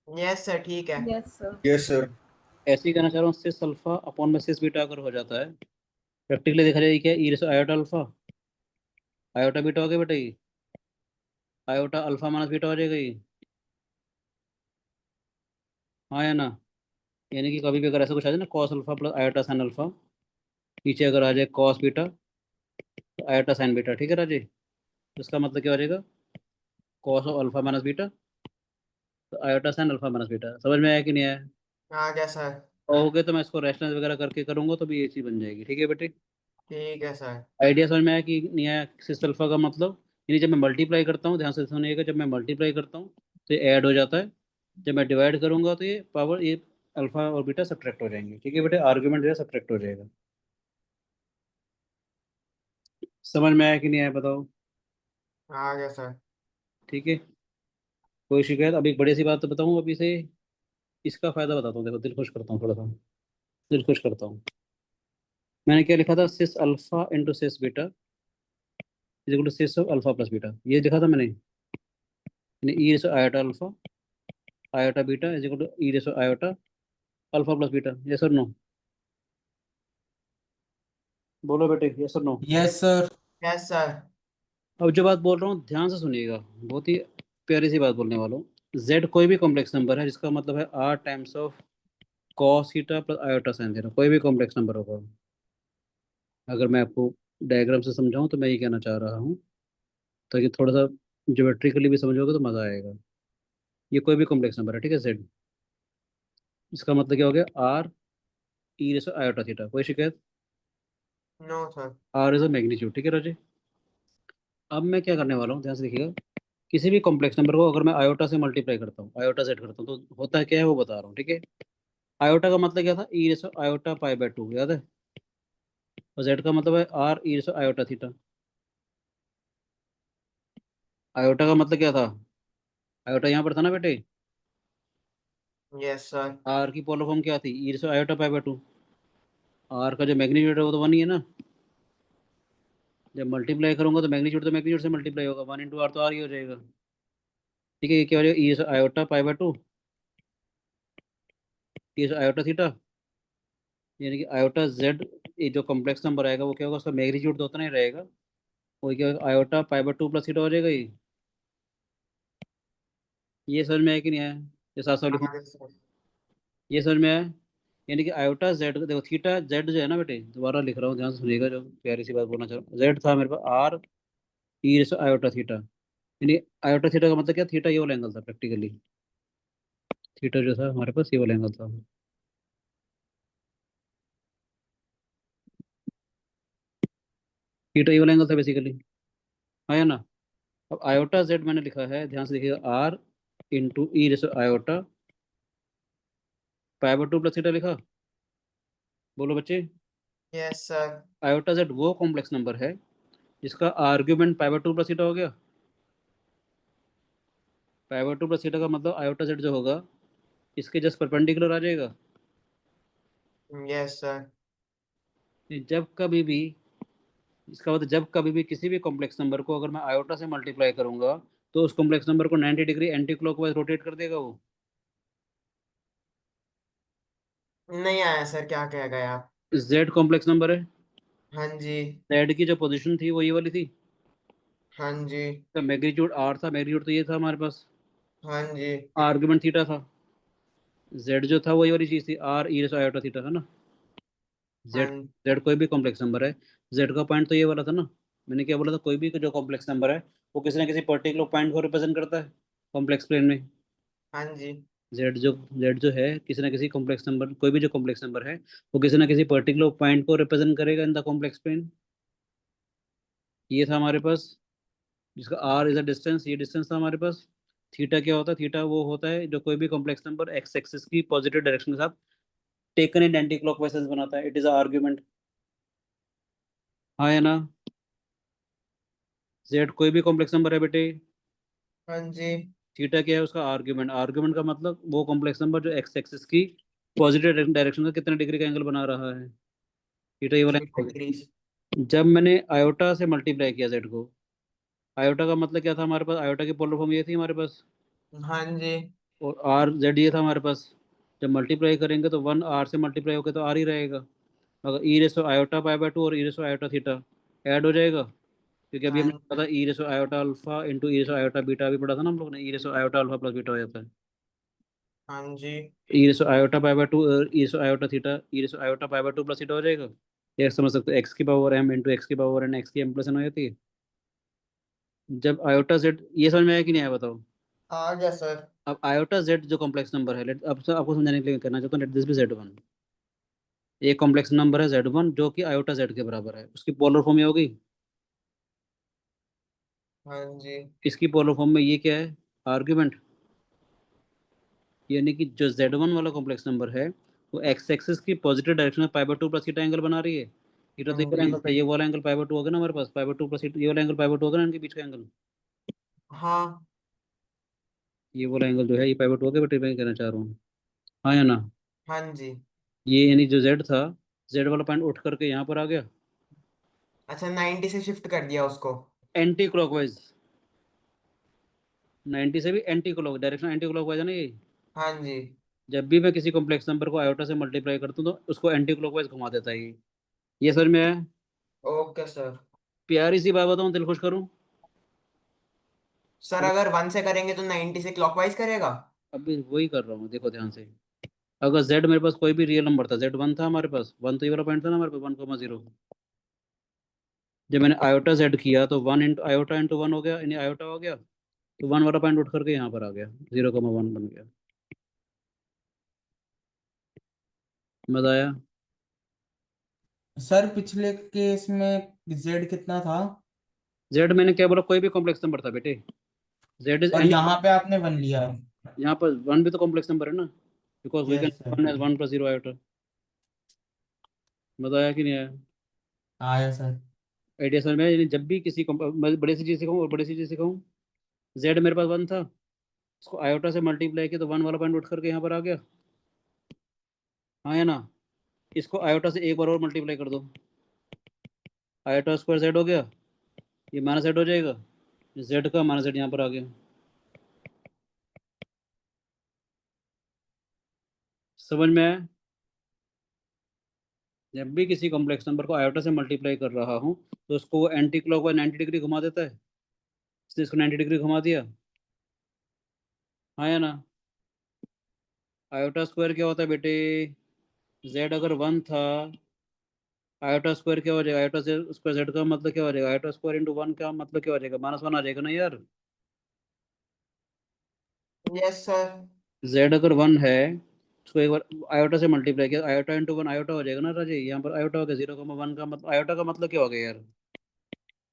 यस सर ठीक है। Yes, sir. Yes sir. ऐसे ही कहना चाह रहा हूँ, सिस अल्फा अपॉन में सिस बीटा अगर हो जाता है, प्रैक्टिकली देखा जाए क्या, ई आयोटा अल्फा आयोटा बीटा हो गया बेटा, ये आयोटा अल्फा माइनस बीटा हो जाएगा ये, हाँ या ना। यानी कि कभी भी अगर ऐसा कुछ आ जाए ना, cos alpha plus iota sine alpha, नीचे अगर आ जाए कॉस बीटा तो आयोटा साइन बीटा, ठीक है राजे, तो इसका मतलब क्या हो जाएगा, cos of alpha minus beta तो iota sine alpha minus beta. समझ में आया कि नहीं आया, आ गया सर। और हो गया तो मैं इसको रैशनल वगैरह करके करूंगा तो भी ये चीज बन जाएगी, ठीक है बेटे। ठीक है सर। आइडिया समझ में आया कि नहीं आया, सिस अल्फा का मतलब, यानी जब मैं मल्टीप्लाई करता हूँ, ध्यान से सुनिएगा, जब मैं मल्टीप्लाई करता हूँ तो ये ऐड हो जाता है, जब मैं डिवाइड करूंगा तो ये पावर, ये अल्फा और बीटा सब्ट्रैक्ट हो जाएंगे, ठीक है बेटे, आर्ग्यूमेंट जो है सब्ट्रैक्ट हो जाएगा। समझ में आया कि नहीं आया बताओ। आ गया सर। ठीक है, कोई शिकायत। अब एक बड़ी सी बात तो बताऊँ अभी से, इसका फायदा बताता हूँ, देखो दिल खुश करता हूँ थोड़ा सा, दिल खुश करता हूँ। मैंने क्या लिखा था, cis alpha into cis beta is equal to cis of alpha plus beta, ये लिखा था मैंने, यानी e raise to iota alpha iota beta is equal to e raise to iota alpha plus beta, yes और नो, बोलो बेटे यस और no. Yes sir. Yes sir. अब जो बात बोल रहा हूँ ध्यान से सुनिएगा, बहुत ही प्यारी सी बात बोलने वाला हूँ। z कोई भी कॉम्प्लेक्स नंबर है जिसका मतलब है r times of cos theta plus iota sine theta, कोई भी कॉम्प्लेक्स नंबर होगा। अगर मैं आपको डायग्राम से समझाऊं तो मैं ये कहना चाह रहा हूँ, ताकि थोड़ा सा ज्योमेट्रिकली भी समझोगे तो मजा आएगा। ये कोई भी कॉम्प्लेक्स नंबर है, ठीक है, z, इसका मतलब क्या हो गया, r e raised iota theta, कोई शिकायत, no sir. r is a magnitude, ठीक है राजे। अब मैं क्या करने वाला हूँ, ध्यान से देखिएगा, किसी भी कॉम्प्लेक्स नंबर को अगर मैं आयोटा से मल्टीप्लाई करता हूँ, आयोटा z करता हूँ, तो होता है क्या है वो बता रहा हूँ, ठीक है। आयोटा का मतलब क्या था, e raise to iota pi by 2, याद है, और z का मतलब है r e raised iota theta. Iota का मतलब क्या था, आयोटा यहाँ पर था ना बेटे, यस सर। r की पोलर फॉर्म क्या थी, e raise to iota pi by 2, r का जो मैग्नीट्यूड है वो तो 1 ही है ना, जब मल्टीप्लाई करूंगा तो मैग्नीट्यूड से मल्टीप्लाई होगा, 1 इंटू आर तो आर ही हो जाएगा, ठीक है। ये क्या हो जाएगा, e raise to iota pi by 2, e raise to iota theta यानी कि आयोटा जेड, ये जो कॉम्प्लेक्स नंबर आएगा वो क्या होगा, उसका मैग्नीट्यूड तो उतना ही रहेगा, वो क्या होगा, iota pi by 2 plus theta हो जाएगा ये समझ में आया कि नहीं आया? ये साथ साथ लिखूं, हाँ सर। ये समझ में आया? यानी कि आयोटा जेड, देखो थीटा जेड जो है ना बेटे, दोबारा लिख रहा हूँ, ध्यान से सुनिएगा, जो प्यारी सी बात बोलना चाह रहा हूँ, जेड था मेरे पास आर ई आयोटा थीटा, यानी आयोटा थीटा का मतलब क्या, थीटा ये वाला एंगल था प्रैक्टिकली, थीटा जो था हमारे पास ये वाला एंगल था, थीटा ये वाला एंगल था बेसिकली, है ना? अब आयोटा जेड मैंने लिखा है, ध्यान से देखिएगा, r into e iota pi by 2 plus theta लिखा, बोलो बच्चे। Yes sir. आयोटा जेड वो कॉम्प्लेक्स नंबर है जिसका argument pi by 2 plus theta हो गया, पाई बाय 2 प्लस थीटा का मतलब आयोटा जेड जो होगा इसके जस्ट परपेंडिकुलर आ जाएगा। Yes sir. जब कभी भी, इसका मतलब जब कभी भी किसी भी कॉम्प्लेक्स नंबर को अगर मैं आयोटा से मल्टीप्लाई करूंगा तो उस कॉम्प्लेक्स नंबर को 90 डिग्री एंटी क्लॉकवाइज रोटेट कर देगा वो। नहीं आया सर, क्या कह गए आप? जेड कॉम्प्लेक्स नंबर है, हाँ जी। जेड की जो पोजीशन थी वो ये वाली थी, हाँ जी। तो मैग्नीट्यूड आर था, मैग्नीट्यूड तो ये था हमारे पास, हाँ जी। आर्गुमेंट थीटा था, जेड जो था वही वाली चीज थी, आर ई आयोटा थीटा था ना, जेड, हाँ। जेड कोई भी कॉम्प्लेक्स नंबर है, जेड का पॉइंट तो ये वाला था ना, मैंने क्या बोला था, कोई भी जो कॉम्प्लेक्स नंबर है वो किसी ना किसी पर्टिकुलर पॉइंट को रिप्रेजेंट करता है कॉम्प्लेक्स प्लेन में। हाँ जी। जेड जो है किसी ना किसी कॉम्प्लेक्स नंबर, कोई भी जो कॉम्प्लेक्स नंबर है वो किसी ना किसी पर्टिकुलर पॉइंट को रिप्रेजेंट करेगा इन द कॉम्प्लेक्स प्लेन। ये था हमारे पास, जिसका आर इज अ डिस्टेंस, ये डिस्टेंस था हमारे पास। थीटा क्या होता है, थीटा वो होता है जो कोई भी कॉम्प्लेक्स नंबर एक्स एक्सिस की पॉजिटिव डायरेक्शन के साथ टेकन इन एंटी क्लॉकवाइज बनाता है, इट इज आर्ग्यूमेंट, हाँ या ना? जेड कोई भी कॉम्प्लेक्स नंबर है बेटे, हाँ जी। थीटा क्या है उसका आर्ग्यूमेंट, आर्ग्यूमेंट का मतलब वो कॉम्प्लेक्स नंबर जो एक्स एक्सिस की पॉजिटिव डायरेक्शन का कितने डिग्री का एंगल बना रहा है, थीटा ये वाला थीटा angle। डिग्री। जब मैंने आयोटा से मल्टीप्लाई किया जेड को, आयोटा का मतलब क्या था हमारे पास, आयोटा की पोलर फॉर्म ये थी हमारे पास, हाँ जी। और आर जेड ये था हमारे पास। जब मल्टीप्लाई करेंगे तो 1 आर से मल्टीप्लाई होकर तो आर ही रहेगा, अगर e raise to iota pi by 2 और e raise to iota theta add हो जाएगा, क्योंकि अभी हमने हाँ। पता e raise to iota alpha into e raise to iota beta भी पढ़ा था ना हम लोग ने, e raise to iota alpha plus beta हो जाता है, हाँ जी। E raise to iota pi by 2 और e raise to iota theta, e raise to iota pi by 2 plus theta हो जाएगा, ये समझ सकते हो, एक्स की पावर एम इंटू एक्स की पावर एन, एक्स की एम प्लस एन हो जाती है। जब आयोटा जेड, ये समझ में आया कि नहीं आया बताओ? आ गया सर। अब आयोटा जेड जो कॉम्प्लेक्स नंबर है, लेट अब आपको समझाने के लिए करना चाहता हूँ, let this be z one, एक कॉम्प्लेक्स नंबर है जेड वन जो कि आयोटा जेड के बराबर है, उसकी पोलर फॉर्म ये होगी, हाँ जी। इसकी पोलर फॉर्म में ये क्या है, आर्ग्यूमेंट, यानी कि जो जेड वन वाला कॉम्प्लेक्स नंबर है वो एक्स एक्सिस की पॉजिटिव डायरेक्शन में पाई बाय 2 प्लस थीटा एंगल बना रही है, थीटा तो हाँ ये वाला जी। एंगल था, ये वाला एंगल पाई बाय 2 होगा ना हमारे पास, पाई बाय 2 प्लस ये वाला एंगल पाई बाय 2 होगा ना इनके बीच का एंगल, हाँ। ये वाला एंगल जो है ये पाई बाय 2 होगा बेटे, मैं कहना चाह रहा हूँ, हाँ या ना? हाँ जी। ये यानी जो जेड था, जेड वाला पॉइंट उठ करके यहाँ पर आ गया अच्छा, 90 से शिफ्ट कर दिया उसको। एंटी क्लॉकवाइज, 90 से भी anti clock direction, anti clockwise है ना ये। हाँ जी। जब भी मैं किसी कॉम्प्लेक्स नंबर को आयोटा से मल्टीप्लाई करता हूँ तो उसको एंटी क्लॉकवाइज घुमा देता है ये समझ में आया? Okay sir. प्यारी सी बात बताऊँ, दिल खुश करूँ, सर अगर 1 से करेंगे तो 90 से क्लॉकवाइज करेगा? अभी वही कर रहा हूँ, देखो ध्यान से, अगर जेड मेरे पास कोई भी रियल नंबर था, जेड वन था हमारे पास, वन तो ये वाला पॉइंट था ना हमारे पास, 1,0, जब मैंने आयोटा जेड किया तो one into iota into one हो गया, यानी आयोटा हो गया, तो वन वाला पॉइंट उठ करके यहाँ पर आ गया, 0,1 बन गया, मजा आया? सर पिछले केस में जेड कितना था? जेड मैंने क्या बोला, कोई भी कॉम्प्लेक्स नंबर था बेटे, जेड इज और एनी, यहाँ पे आपने वन लिया? यहाँ पर वन भी तो कॉम्प्लेक्स नंबर है ना, because we can yes sir. One as 1 + 0 iota, मजा आया कि नहीं आया? आया सर। आइडिया समझ में आया? यानी जब भी किसी मैं बड़ी सी चीज़ सिखाऊं और बड़ी सी चीज़ सिखाऊं, जेड मेरे पास वन था, उसको आयोटा से मल्टीप्लाई किया तो वन वाला पॉइंट उठ करके यहाँ पर आ गया, हाँ है ना? इसको आयोटा से एक बार और मल्टीप्लाई कर दो, आयोटा स्क्वायर जेड हो गया, ये माइनस जेड हो जाएगा, जेड का माइनस जेड यहाँ पर आ गया, समझ में आया? जब भी किसी कॉम्प्लेक्स नंबर को आयोटा से मल्टीप्लाई कर रहा हूँ तो उसको एंटी क्लॉकवाइज 90 डिग्री घुमा देता है, इसने इसको 90 डिग्री घुमा दिया, हाँ या ना। आयोटा स्क्वायर क्या होता है बेटे, z अगर 1 था, आयोटा स्क्वायर क्या हो जाएगा, आयोटा से स्क्वायर z का मतलब क्या हो जाएगा, आयोटा स्क्वायर इंटू 1 का मतलब क्या हो जाएगा, -1 आ जाएगा ना यार। Yes sir. z अगर 1 है, उसको एक बार आयोटा से मल्टीप्लाई किया, आयोटा इंटू 1 आयोटा हो जाएगा ना राजे, यहाँ पर आयोटा हो गया, 0,1 का मतलब, आयोटा का मतलब क्या हो गया यार,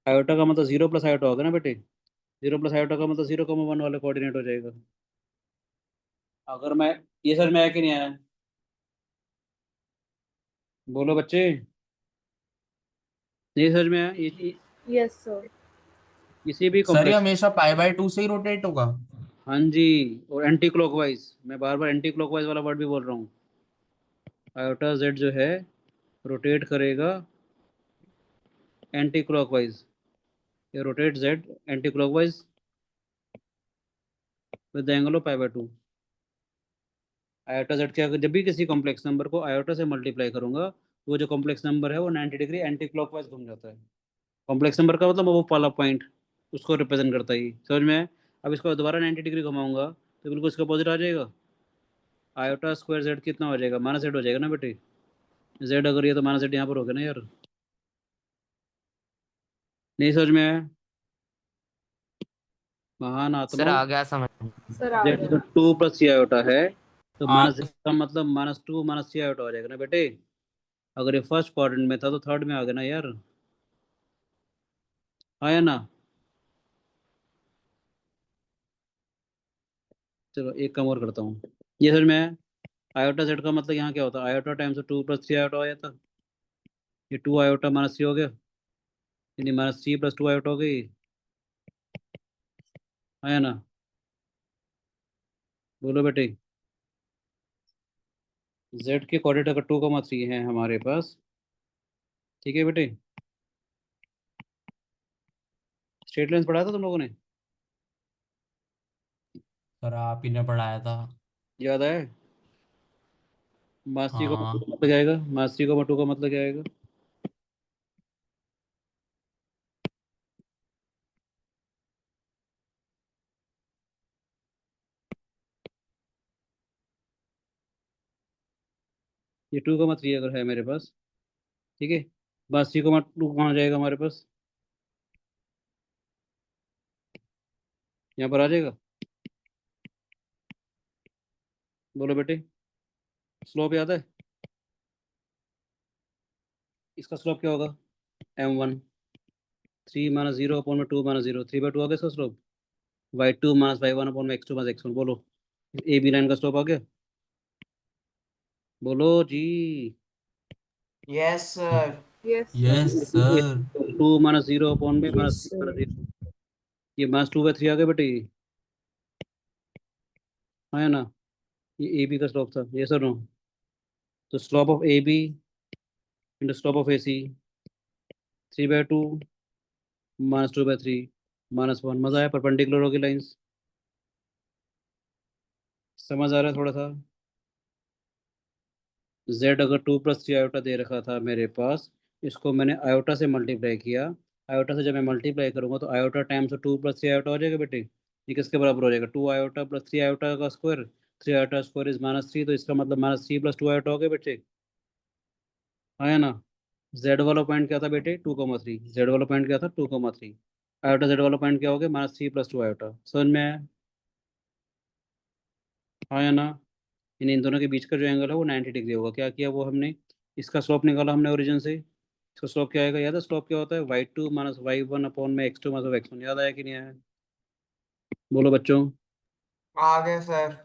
आयोटा का मतलब 0 प्लस आयोटा होगा ना बेटे, 0 प्लस आयोटा का मतलब 0,1 वाला कोऑर्डिनेट हो जाएगा। अगर मैं, ये सर में आया कि नहीं आया, बोलो बच्चे, नहीं समझ में आया Yes, sir. किसी भी सर ये कॉम्प्लेक्स, हमेशा π/2 से ही रोटेट होगा। हाँ जी, और एंटी क्लॉकवाइज, मैं बार बार एंटी क्लॉकवाइज वाला वर्ड भी बोल रहा हूँ, आयोटा जेड जो है रोटेट करेगा एंटी क्लॉकवाइज, ये rotate z anti clockwise with the angle of π/2। Iota z क्या, जब भी किसी कॉम्प्लेक्स नंबर को आयोटा से मल्टीप्लाई करूंगा तो वो जो कॉम्प्लेक्स नंबर है वो 90 डिग्री एंटी क्लॉकवाइज घूम जाता है। कॉम्प्लेक्स नंबर का मतलब वो वाला पॉइंट उसको रिप्रेजेंट करता है, समझ में आया? अब इसको दोबारा 90 डिग्री घुमाऊंगा तो बिल्कुल इसका अपोजिट आ जाएगा, आयोटा स्क्वायर जेड कितना हो जाएगा, -z हो जाएगा ना बेटे, जेड अगर ये तो -z यहाँ पर हो गया ना यार, नहीं समझ में आया? महान सर आत्मा, आ गया समझ। Sir, आ जेड गया। तो 2 + c आयोटा है, तो आ, -z का मतलब -2 -c आयोटा हो जाएगा ना बेटे, अगर ये फर्स्ट क्वाड्रेंट में था तो थर्ड में आ गया ना यार, आया ना। चलो एक कम और करता हूँ, ये समझ में आया? आयोटा जेड का मतलब यहाँ क्या होता है, आयोटा टाइम्स 2 + c आयोटा हो जाता, ये 2 आयोटा -c हो गया, यानी -c + 2 आयोटा हो गई, आया ना, बोलो बेटे। जेड के कोऑर्डिनेट अगर 2,3 है हमारे पास, ठीक है बेटे, स्ट्रेट लाइंस पढ़ा था तुम लोगों ने, सर आप ही ने पढ़ाया था। याद आया? मासी का हाँ मतलब क्या आएगा, मासी का बटू का मतलब क्या आएगा, ये 2,3 अगर है मेरे पास, ठीक है, मासी का टू कहाँ जाएगा हमारे पास, यहाँ पर आ जाएगा, बोलो बेटे, स्लोप याद है, इसका स्लोप क्या होगा, m1 3 - 0 अपॉन में 2 - 0, 3/2 आ गया इसका स्लोप, y2 - y1 अपॉन में x2 - x1, बोलो ए बी लाइन का स्लोप आ गया, बोलो जी, yes sir. Yes, sir. Yes sir. 2 - 0 upon में Yes, -3 sir. - 0, ये -2/3 आ गया बेटे, हाँ है ना, ये ए बी का स्लोप था, ये सर नो, तो slope of A B into slope of A C, 3/2 -2/3 -1, मजा आया, परपेंडिकुलर होगी लाइंस, समझ आ रहा है थोड़ा सा। z अगर 2 + 3 आयोटा दे रखा था मेरे पास, इसको मैंने आयोटा से मल्टीप्लाई किया, आयोटा से जब मैं मल्टीप्लाई करूंगा तो आयोटा टाइम्स 2 + 3 आयोटा हो जाएगा बेटे, ये किसके बराबर हो जाएगा, 2 आयोटा + 3 आयोटा का स्क्वायर, 3 आयोटा स्क्वायर इज -3, तो इसका मतलब -3 + 2 आयोटा हो गया बेटे, आया ना। z वाला पॉइंट क्या था बेटे, 2,3, z वाला पॉइंट क्या था 2,3, आयोटा z वाला पॉइंट क्या हो गया, -3 + 2 आयोटा, समझ में आया, आया ना। इन दोनों के बीच का जो एंगल है वो 90 डिग्री होगा, क्या किया वो हमने, इसका स्लोप निकाला हमने ओरिजिन से, इसका स्लोप क्या आएगा, याद है स्लोप क्या होता है, y2 - y1 अपॉन में x2 - x1, याद आया कि नहीं आया, बोलो बच्चों, आ गया सर।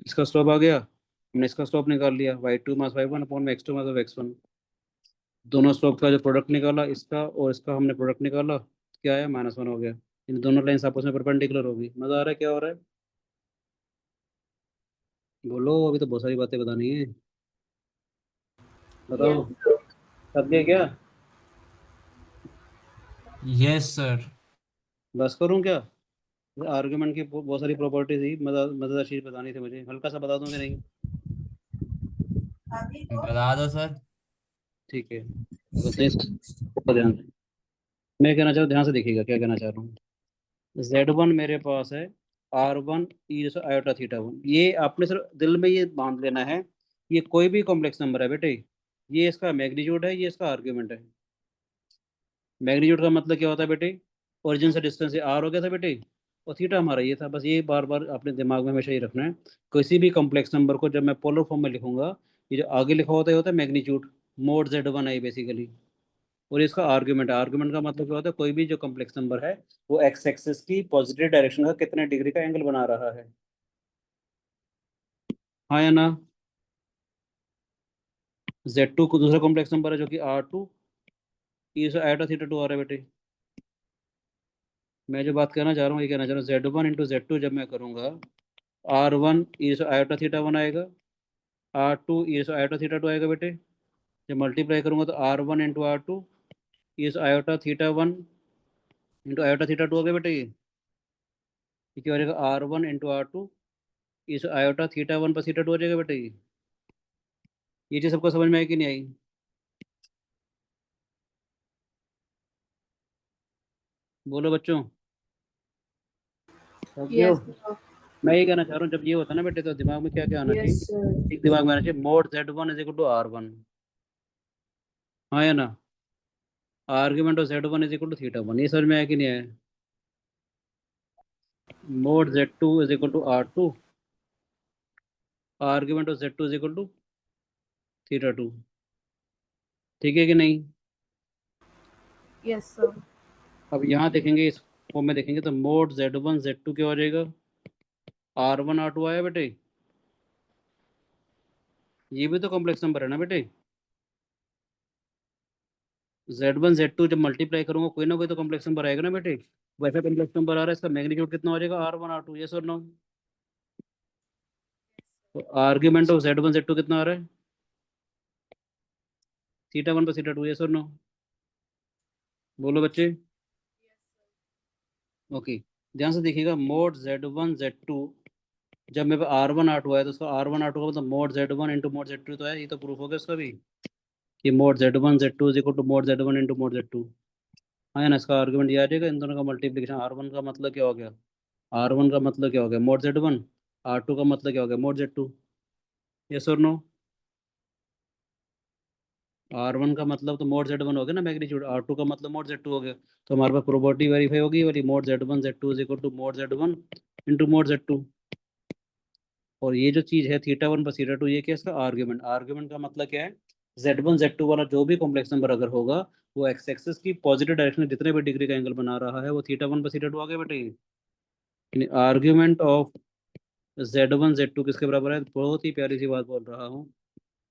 इसका स्लोप आ गया, हमने इसका स्लोप निकाल लिया, y2 - y1 अपॉन में x2 - x1, दोनों स्लोप का जो प्रोडक्ट निकाला, इसका और इसका हमने प्रोडक्ट निकाला, क्या आया, -1 हो गया, इन दोनों लाइंस आपस में परपेंडिकुलर होगी, मजा आ रहा है, क्या हो रहा है, बोलो, अभी तो बहुत सारी बातें बतानी है, बताओ, Yes. सब गया क्या, यस सर। बस करूँ क्या, आर्गुमेंट की बहुत सारी प्रॉपर्टी थी, मजेदार चीज बतानी थी मुझे, हल्का सा बता दूं कि नहीं, अभी तो बता दो सर। ठीक है, बस इसको ध्यान से, मैं कहना चाहूँ ध्यान से देखिएगा क्या कहना चाह रहा हूँ। Z1 मेरे पास है R1 e आयोटा थीटा 1, ये आपने सिर्फ दिल में ये बांध लेना है, ये कोई भी कॉम्प्लेक्स नंबर है बेटे, ये इसका मैग्नीट्यूड है, ये इसका आर्ग्यूमेंट है। मैग्नीट्यूड का मतलब क्या होता है बेटे, ओरिजिन से डिस्टेंस ये R हो गया था बेटे, और थीटा हमारा ये था, बस ये बार बार अपने दिमाग में हमेशा ही रखना है। किसी भी कॉम्प्लेक्स नंबर को जब मैं पोलर फॉर्म में लिखूंगा, ये जो आगे लिखा होता है मैग्नीट्यूड, मोड Z1 है बेसिकली, और इसका आर्ग्यूमेंट, आर्ग्यूमेंट का मतलब क्या होता है, कोई भी जो कॉम्प्लेक्स नंबर है वो एक्स एक्सिस की पॉजिटिव डायरेक्शन का कितने डिग्री का एंगल बना रहा है, हाँ या ना। Z2 को दूसरा कॉम्प्लेक्स नंबर है जो कि R2 ये आयोटा थीटा 2 आ रहा है बेटे। मैं जो बात कहना चाह रहा हूँ ये कहना चाह रहा हूँ, Z1 इंटू Z2 जब मैं करूँगा, R1 ये आयोटा थीटा 1 आएगा, R2 ये आयोटा थीटा 2 आएगा बेटे। जब मल्टीप्लाई करूँगा तो R1 इंटू R2 ये iota theta 1 into iota theta 2 आ गया बेटे। ये क्या हो जाएगा, R1 इंटू R2 इस आयोटा थीटा 1 पर थीटा 2 हो जाएगा बेटा। ये चीज सबको समझ में आई कि नहीं आई? बोलो बच्चों, समझ गए हो? Yes, sir. मैं ये कहना चाह रहा हूँ, जब ये होता है ना बेटे तो दिमाग में क्या क्या आना Yes, चाहिए, sir. एक दिमाग में आना चाहिए mode Z1 is equal to R1, हाँ या ना। Argument of Z1 is equal to theta 1, ये समझ में आया कि नहीं आया? Mod Z2 is equal to R2, argument of Z2 is equal to theta 2, ठीक है कि नहीं? Yes, sir. अब यहाँ देखेंगे, इस फॉर्म में देखेंगे तो मोड Z1 Z2 क्या हो जाएगा, R1 R2 आया बेटे, ये भी तो कॉम्प्लेक्स नंबर है ना बेटे। Z1 Z2 जब मल्टीप्लाई करूंगा कोई ना कोई तो कॉम्प्लेक्स नंबर आएगा ना बेटे, वैसा कॉम्प्लेक्स नंबर आ रहा है, इसका मैग्नीट्यूड कितना हो जाएगा, R1 R2, यस और नो। तो आर्ग्यूमेंट ऑफ Z1 Z2 कितना आ रहा है, थीटा 1 पर थीटा 2, यस और नो। बोलो बच्चे, ओके। ध्यान से देखिएगा, मोड Z1 Z2 जब मेरे पास R1 R2 आया तो उसका R1 R2 का मतलब mode Z1 into mod Z2 तो है, ये तो प्रूफ हो गया उसका भी कि mod Z1 Z2 is equal to mod Z1 into mod Z2, हाँ है ना। इसका आर्ग्यूमेंट ये आ जाएगा, इन दोनों का मल्टीप्लिकेशन, R1 का मतलब क्या हो गया, R1 का मतलब क्या हो गया मोड Z1, R2 का मतलब क्या हो गया मोड Z2, यस और नो। R1 का मतलब तो मोड Z1 हो गया ना मैग्नीट्यूड, R2 का मतलब मोड Z2 हो गया, तो हमारे पास प्रोबेबिलिटी वेरीफाई होगी, ये वाली mod Z1 Z2 is equal to mod Z1 into mod Z2। और ये जो चीज़ है थीटा 1 पर थीटा 2, ये क्या है इसका आर्ग्यूमेंट, आर्ग्यूमेंट का मतलब क्या है, Z1 Z2 वाला जो भी कॉम्प्लेक्स नंबर अगर होगा वो एक्स एक्सिस की पॉजिटिव डायरेक्शन में जितने भी डिग्री का एंगल बना रहा है वो थीटा 1 पर थीटा 2 आ गया बेटे। आर्ग्यूमेंट ऑफ Z1 Z2 किसके बराबर है, बहुत ही प्यारी सी बात बोल रहा हूँ,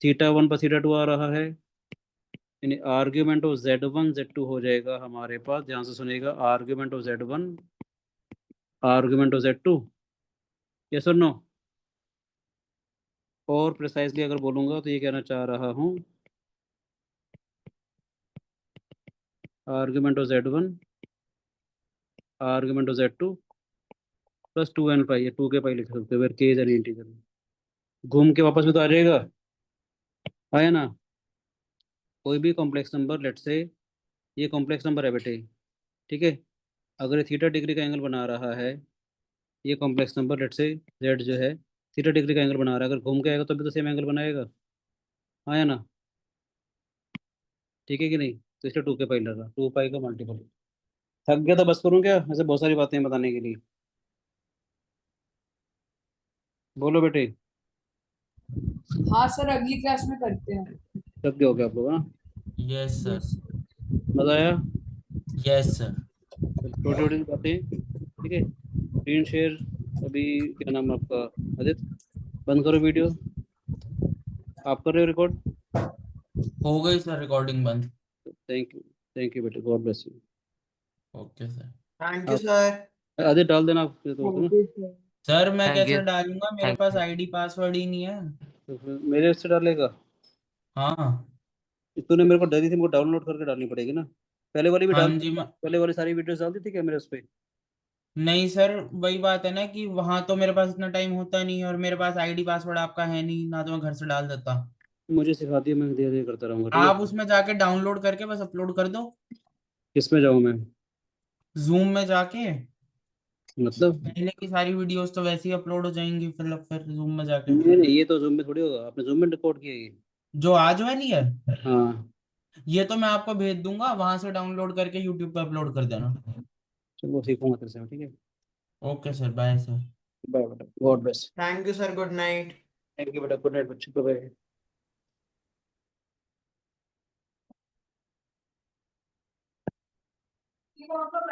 थीटा 1 पर थीटा 2 आ रहा है, यानी आर्ग्यूमेंट ऑफ Z1 Z2 हो जाएगा हमारे पास, ध्यान से सुनिएगा, argument of Z1 argument of Z2, yes और नो। और प्रिसाइजली अगर बोलूंगा तो ये कहना चाह रहा हूँ, argument of Z1 argument of Z2 plus 2n pi, या 2k पाई लिख सकते हो, where k is an integer, घूम के वापस में तो आ जाएगा, आया ना। कोई भी कॉम्प्लेक्स नंबर, लेट से ये कॉम्प्लेक्स नंबर है बेटे, ठीक है, अगर ये थीटा डिग्री का एंगल बना रहा है, ये कॉम्प्लेक्स नंबर लेट से z जो है थीटा डिग्री का एंगल बना रहा है, अगर घूम के आएगा तो भी तो सेम एंगल बनाएगा, आया ना, ठीक है कि नहीं। तो इसलिए 2k पाई लगा, 2 पाई का मल्टीपल। थक गया तो बस करूँ क्या, ऐसे बहुत सारी बातें हैं बताने के लिए, बोलो बेटे। हाँ सर, अगली क्लास में करते हैं। थक गए हो क्या आप लोग, हाँ? यस सर, मजा आया? Yes sir. छोटी छोटी बातें, ठीक है। स्क्रीन शेयर, अभी क्या नाम है आपका, आदित्य, बंद करो वीडियो, आप कर रहे हो रिकॉर्ड, हो गई सर रिकॉर्डिंग बंद। थैंक यू बेटे, God bless you. Okay sir. Thank you sir. Aditya डाल देना आप तो, थैंक यू सर। सर मैं Thank कैसे you. डालूंगा, मेरे Thank पास आईडी पासवर्ड ही नहीं है। तो फिर मेरे से डालेगा, हाँ तूने मेरे को डाली थी, मुझको डाउनलोड करके डालनी पड़ेगी ना, पहले वाली भी हाँ डाल, जी। पहले वाली सारी वीडियोस डाल दी थी क्या मेरे उस पे? नहीं सर, वही बात है ना कि वहां तो मेरे पास इतना टाइम होता नहीं है, और मेरे पास आईडी पासवर्ड आपका है नहीं ना, तो मैं घर से डाल देता। मुझे सिखा दिया, मैं धीरे धीरे करता रहूंगा, ठीक आप है। उसमें जाके डाउनलोड करके बस अपलोड कर दो, किसमें जाऊँ मैं? जूम में जाके। मतलब पहले की सारी वीडियोस तो वैसे ही अपलोड हो जाएंगी फिर जूम में जाके। नहीं नहीं, ये तो जूम में थोड़ी होगा, आपने जूम में रिकॉर्ड किया ये? जो आज वाली है, हाँ ये तो मैं आपको भेज दूंगा, वहां से डाउनलोड करके यूट्यूब पे अपलोड कर देना। चलो सीखूंगा तेरे से मैं, ठीक है। Okay sir, bye sir. Bye बेटा, God bless. Thank you sir, good night. Thank you बेटा, गुड नाइट बच्चे, बाय।